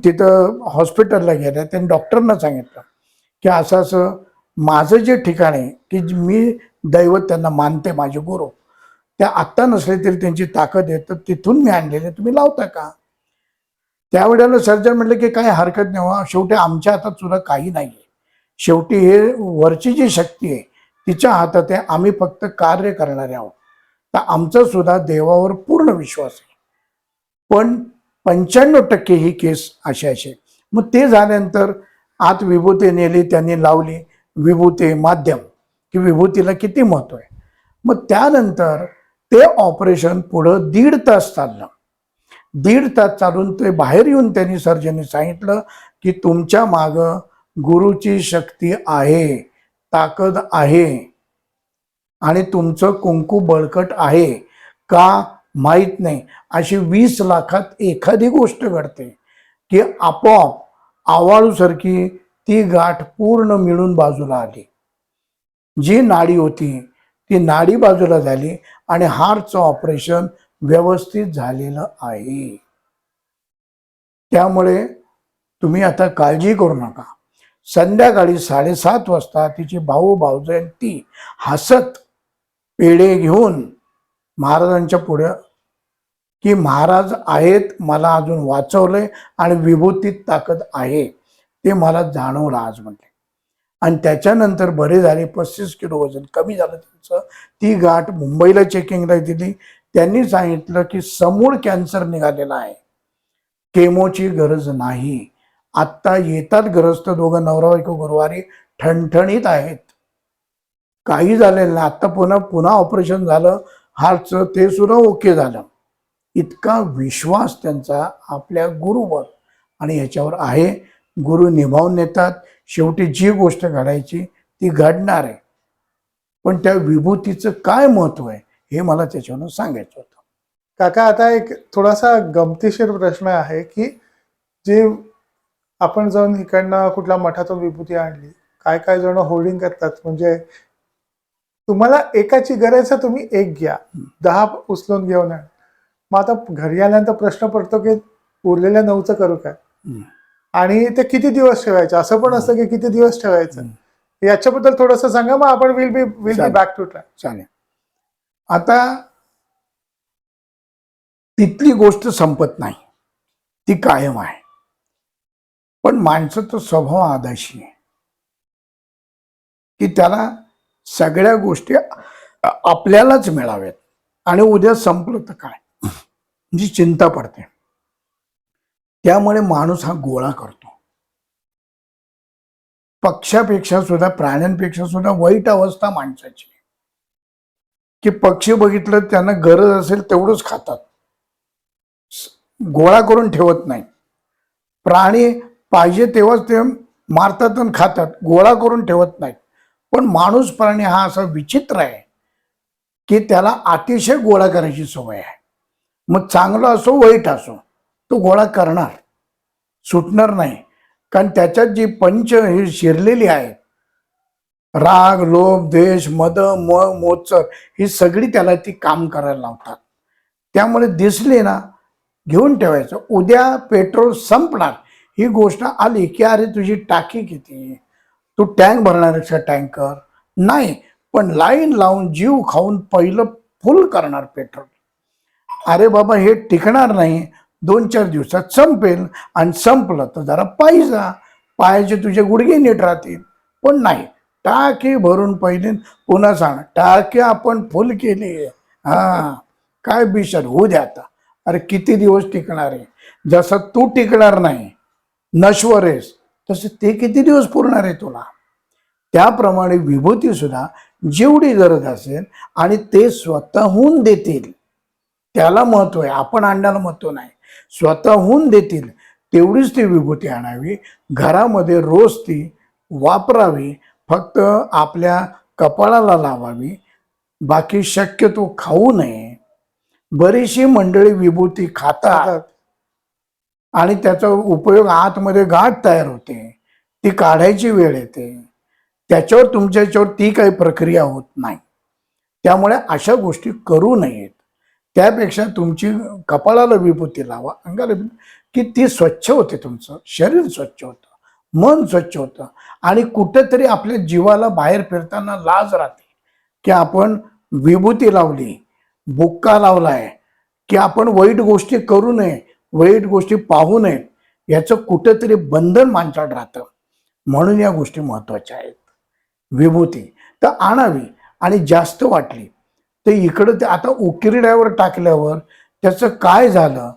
तिथं हॉस्पिटलला गेल्या. त्यांनी डॉक्टरना सांगितलं की असं असं माझं जे ठिकाण आहे की मी दैवत त्यांना मानते, माझे गुरु, त्या आत्ता नसले तरी त्यांची ताकद आहे, तर तिथून मी आणलेले, तुम्ही लावता का. त्यावेळेला सर्जन म्हटलं की काही हरकत नाही हो, शेवटी आमच्या हातात सुद्धा काही नाही आहे. शेवटी हे वरची जी शक्ती आहे तिच्या हातात आहे, आम्ही फक्त कार्य करणारे आहोत. तर आमचा सुद्धा देवावर पूर्ण विश्वास आहे. पण 95% ही केस अशी. मग ते झाल्यानंतर आत विभूती नेली, त्यांनी लावली. विभूती माध्यम की विभूतीला किती महत्व आहे. मग त्यानंतर ते ऑपरेशन पुढं 1.5 तास चाललं. 1.5 तास चालून ते बाहेर येऊन त्यांनी सर्जनने सांगितलं की तुमच्या मागं गुरुची शक्ती आहे, ताकद आहे, आणि तुमचं कुंकू बळकट आहे का माहीत नाही. अशी 20 लाखात एखादी गोष्ट घडते की आपोआप आवाळूसारखी ती गाठ पूर्ण मिळून बाजूला आली. जी नाडी होती ती नाडी बाजूला झाली, आणि हार्टचं ऑपरेशन व्यवस्थित झालेलं आहे. त्यामुळे तुम्ही आता काळजी करू नका. संध्याकाळी 7:30 वाजता तिची भाऊ भाऊजय ती हसत पेढे घेऊन महाराजांच्या पुढे की महाराज आहेत, मला अजून वाचवलंय आणि विभूतीत ताकद आहे ते मला जाणवलं आज म्हणले. आणि त्याच्यानंतर बरे झाले, 35 किलो वजन कमी झालं त्यांचं. ती गाठ मुंबईला चेकिंगला दिली. त्यांनी सांगितलं की समूळ कॅन्सर निघालेला आहे, केमोची गरज नाही. आत्ता येतात ग्रस्त दोघं नवरा बायको गुरुवारी, ठणठणीत आहेत, काही झालेलं नाही. आत्ता पुन्हा ऑपरेशन झालं हार्टचं, ते सुद्धा ओके झालं. इतका विश्वास त्यांचा आपल्या गुरुवर आणि याच्यावर आहे. गुरु निभावून नेतात. शेवटी जी गोष्ट घडायची ती घडणार आहे. पण त्या विभूतीचं काय महत्व आहे हे मला त्याच्यावरून सांगायचं होतं. काका, आता एक थोडासा गमतीशीर प्रश्न आहे की जे आपण जाऊन इकडनं कुठल्या मठातून विभूती आणली, काय काय जण होर्डिंग करतात, म्हणजे तुम्हाला एकाची गरज आहे, तुम्ही एक घ्या, 10 उचलून घेऊन आण. मग आता घरी आल्यानंतर प्रश्न पडतो की उरलेल्या 9चं करू काय, आणि ते किती दिवस ठेवायचं, असं पण असतं की किती दिवस ठेवायचं. याच्याबद्दल थोडंसं सांगा, मग आपण will be back to track. चालेल. आता तिथली गोष्ट संपत नाही, ती कायम आहे. पण माणसाचा स्वभाव आदर्शी आहे की त्याला सगळ्या गोष्टी आपल्यालाच मिळाव्यात आणि उद्या संपलं तर काय, जी चिंता पडते. त्यामुळे माणूस हा गोळा करतो. पक्ष्यापेक्षा सुद्धा, प्राण्यांपेक्षा सुद्धा वाईट अवस्था माणसाची, की पक्षी बघितलं त्यांना गरज असेल तेवढंच खातात, गोळा करून ठेवत नाही. प्राणी पाहिजे तेव्हाच ते मारतात आणि खातात, गोळा करून ठेवत नाहीत. पण माणूस प्राणी हा असा विचित्र आहे की त्याला अतिशय गोळा करायची सवय आहे. मग चांगलं असो वाईट असो, तो गोळा करणार, सुटणार नाही. कारण त्याच्यात जी पंच ही शिरलेली आहे, राग, लोभ, द्वेष, मद, मोह, मोत्सर, ही सगळी त्याला ती काम करायला लावतात. त्यामुळे दिसले ना, घेऊन ठेवायचं. उद्या पेट्रोल संपणार ही गोष्ट आली की अरे तुझी टाकी किती, तू टँक भरणार आहेस का, टँकर नाही, पण लाईन लावून जीव खाऊन पहिलं फुल करणार पेट्रोल. अरे बाबा हे टिकणार नाही, 2-4 दिवसात संपेल, आणि संपलं तर जरा पायी जा, पायाचे तुझे गुडघे नीट राहतील. पण नाही, टाकी भरून पहिले पुन्हा सांग, टाकी आपण फुल केली, हा काय बिशर होऊ द्या आता. अरे किती दिवस टिकणार आहे. जसं तू टिकणार नाही, नश्वर आहेस, तसं ते किती दिवस पुरणार आहे तुला. त्याप्रमाणे विभूती सुद्धा जेवढी गरज असेल आणि ते स्वतःहून देतील त्याला महत्व आहे, आपण आणण्याला महत्व नाही. स्वतःहून देतील तेवढीच ती विभूती आणावी, घरामध्ये रोज ती वापरावी, फक्त आपल्या कपाळाला लावावी, बाकी शक्यतो खाऊ नये. बरीचशी मंडळी विभूती खातात आणि त्याचा उपयोग आतमध्ये गाठ तयार होते, ती काढायची वेळ येते, त्याच्यावर तुमच्या याच्यावर ती काही प्रक्रिया होत नाही. त्यामुळे अशा गोष्टी करू नयेत. त्यापेक्षा तुमची कपाळाला विभूती लावा, अंगाला, की ती स्वच्छ होते, तुमचं शरीर स्वच्छ होतं, मन स्वच्छ होतं. आणि कुठेतरी आपल्या जीवाला बाहेर फिरताना लाज राहते की आपण विभूती लावली, बुक्का लावलाय, की आपण वाईट गोष्टी करू नये, वाईट गोष्टी पाहू नयेत, याचं कुठेतरी बंधन माणसाला राहतं. म्हणून या गोष्टी महत्वाच्या आहेत. विभूती तर आणावी, आणि जास्त वाटली तर इकडं ते आता उकिरड्यावर टाकल्यावर त्याचं काय झालं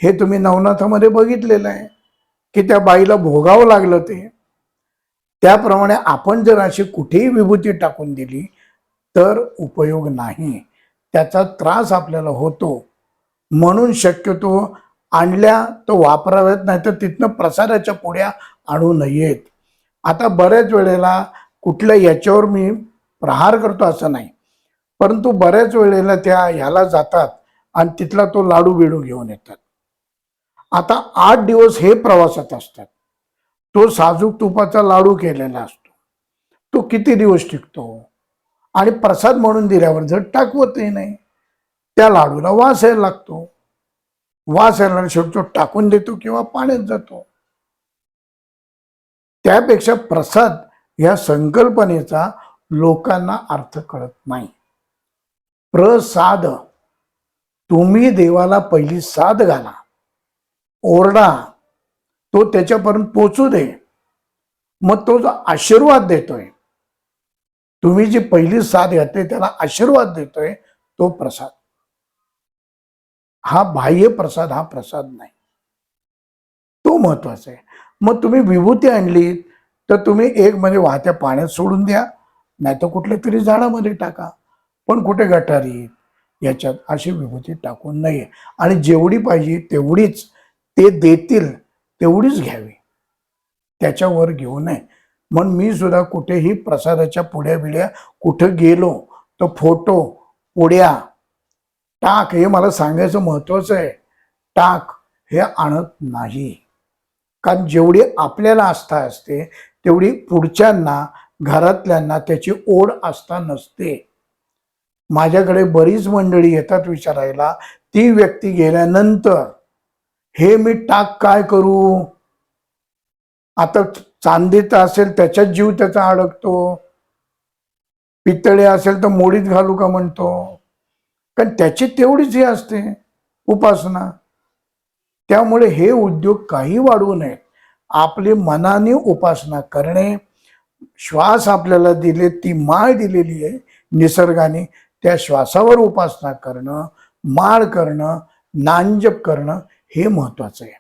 हे तुम्ही नवनाथामध्ये बघितलेलं आहे की त्या बाईला भोगावं लागलं. ते त्याप्रमाणे आपण जर अशी कुठेही विभूती टाकून दिली तर उपयोग नाही, त्याचा त्रास आपल्याला होतो. म्हणून शक्यतो आणल्या तो वापराव्यात, नाही तर तिथनं प्रसाराच्या पुड्या आणू नयेत. आता बऱ्याच वेळेला कुठल्या याच्यावर मी प्रहार करतो असं नाही, परंतु बऱ्याच वेळेला त्या ह्याला जातात आणि तिथला तो लाडू बिडू घेऊन येतात. आता 8 दिवस हे प्रवासात असतात, तो साजूक तुपाचा लाडू केलेला असतो, तो किती दिवस टिकतो. आणि प्रसाद म्हणून दिल्यावर जर टाकवतही नाही, त्या लाडूला वास यायला लागतो, वास यायला शेवटी तो टाकून देतो किंवा पाण्यात जातो. त्यापेक्षा प्रसाद या संकल्पनेचा लोकांना अर्थ कळत नाही. प्रसाद. तुम्ही देवाला पहिली साद घाला, ओरडा, तो त्याच्यापर्यंत पोचू दे, मग तो जो आशीर्वाद देतोय, तुम्ही जी पहिली साथ घातली त्याला आशीर्वाद देतोय, तो प्रसाद. हा बाह्य प्रसाद, हा प्रसाद नाही. तो महत्वाचा आहे. मग तुम्ही विभूती आणली तर तुम्ही एक म्हणजे वाहत्या पाण्यात सोडून द्या, नाही तर कुठल्या तरी झाडामध्ये टाका, पण कुठे गटारीत याच्यात अशी विभूती टाकू नये. आणि जेवढी पाहिजे तेवढीच ते देतील तेवढीच घ्यावी, त्याच्यावर घेऊ नये. म्हणून मी सुद्धा कुठेही प्रसादाच्या पुड्या बिड्या कुठं गेलो तर फोटो, पुड्या, टाक हे मला सांगायचं महत्वाचं आहे. टाक हे आणत नाही. कारण जेवढी आपल्याला आस्था असते तेवढी पुढच्यांना, घरातल्यांना त्याची ओढ आस्था नसते. माझ्याकडे बरीच मंडळी येतात विचारायला, ती व्यक्ती गेल्यानंतर हे मी टाक काय करू, आता चांदीत असेल त्याच्यात जीव त्याचा अडकतो, पितळे असेल तर मोडीत घालू का म्हणतो. कारण त्याची तेवढीच हे असते उपासना. त्यामुळे हे उद्योग काही वाढवू नये. आपली मनाने उपासना करणे, श्वास आपल्याला दिले, ती माळ दिलेली आहे निसर्गाने, त्या श्वासावर उपासना करणं, माळ करणं, नामजप करणं हे महत्वाचं आहे.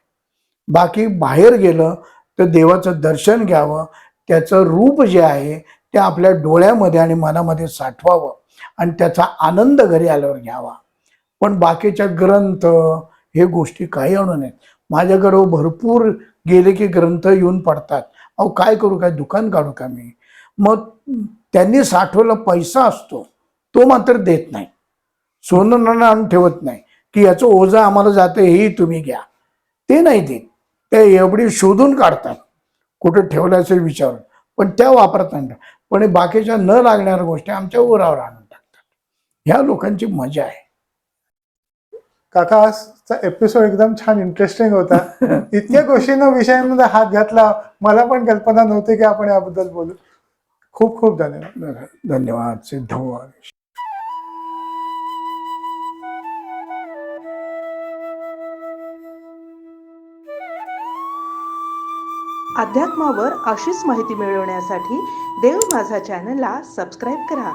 बाकी बाहेर गेलं तर देवाचं दर्शन घ्यावं, त्याचं रूप जे आहे ते आपल्या डोळ्यामध्ये आणि मनामध्ये साठवावं आणि त्याचा आनंद घरी आल्यावर घ्यावा. पण बाकीच्या ग्रंथ हे गोष्टी काही आणू नयेत. माझ्याकडे भरपूर गेले की ग्रंथ येऊन पडतात. अहो काय करू, काय दुकान काढू का मी. मग त्यांनी साठवला पैसा असतो तो मात्र देत नाही, सोनं नाणं आणून ठेवत नाही की याचं ओझं आम्हाला जातं हेही तुम्ही घ्या, ते नाही देत. ते एवढी शोधून काढतात कुठे ठेवलं असेल विचारून, पण त्या वापरत नाही. पण बाकीच्या न लागणाऱ्या गोष्टी आमच्या उरावर आणून टाकतात. ह्या लोकांची मजा आहे. काका आजचा एपिसोड एकदम छान इंटरेस्टिंग होता. इतक्या गोष्टींना विषयांमध्ये हात घातला, मला पण कल्पना नव्हती की आपण याबद्दल बोलू. खूप खूप धन्यवाद. धन्यवाद. सिद्धोवाद. अध्यात्मावर अशीच माहिती मिळवण्यासाठी देव माझा चॅनलला सबस्क्राईब करा.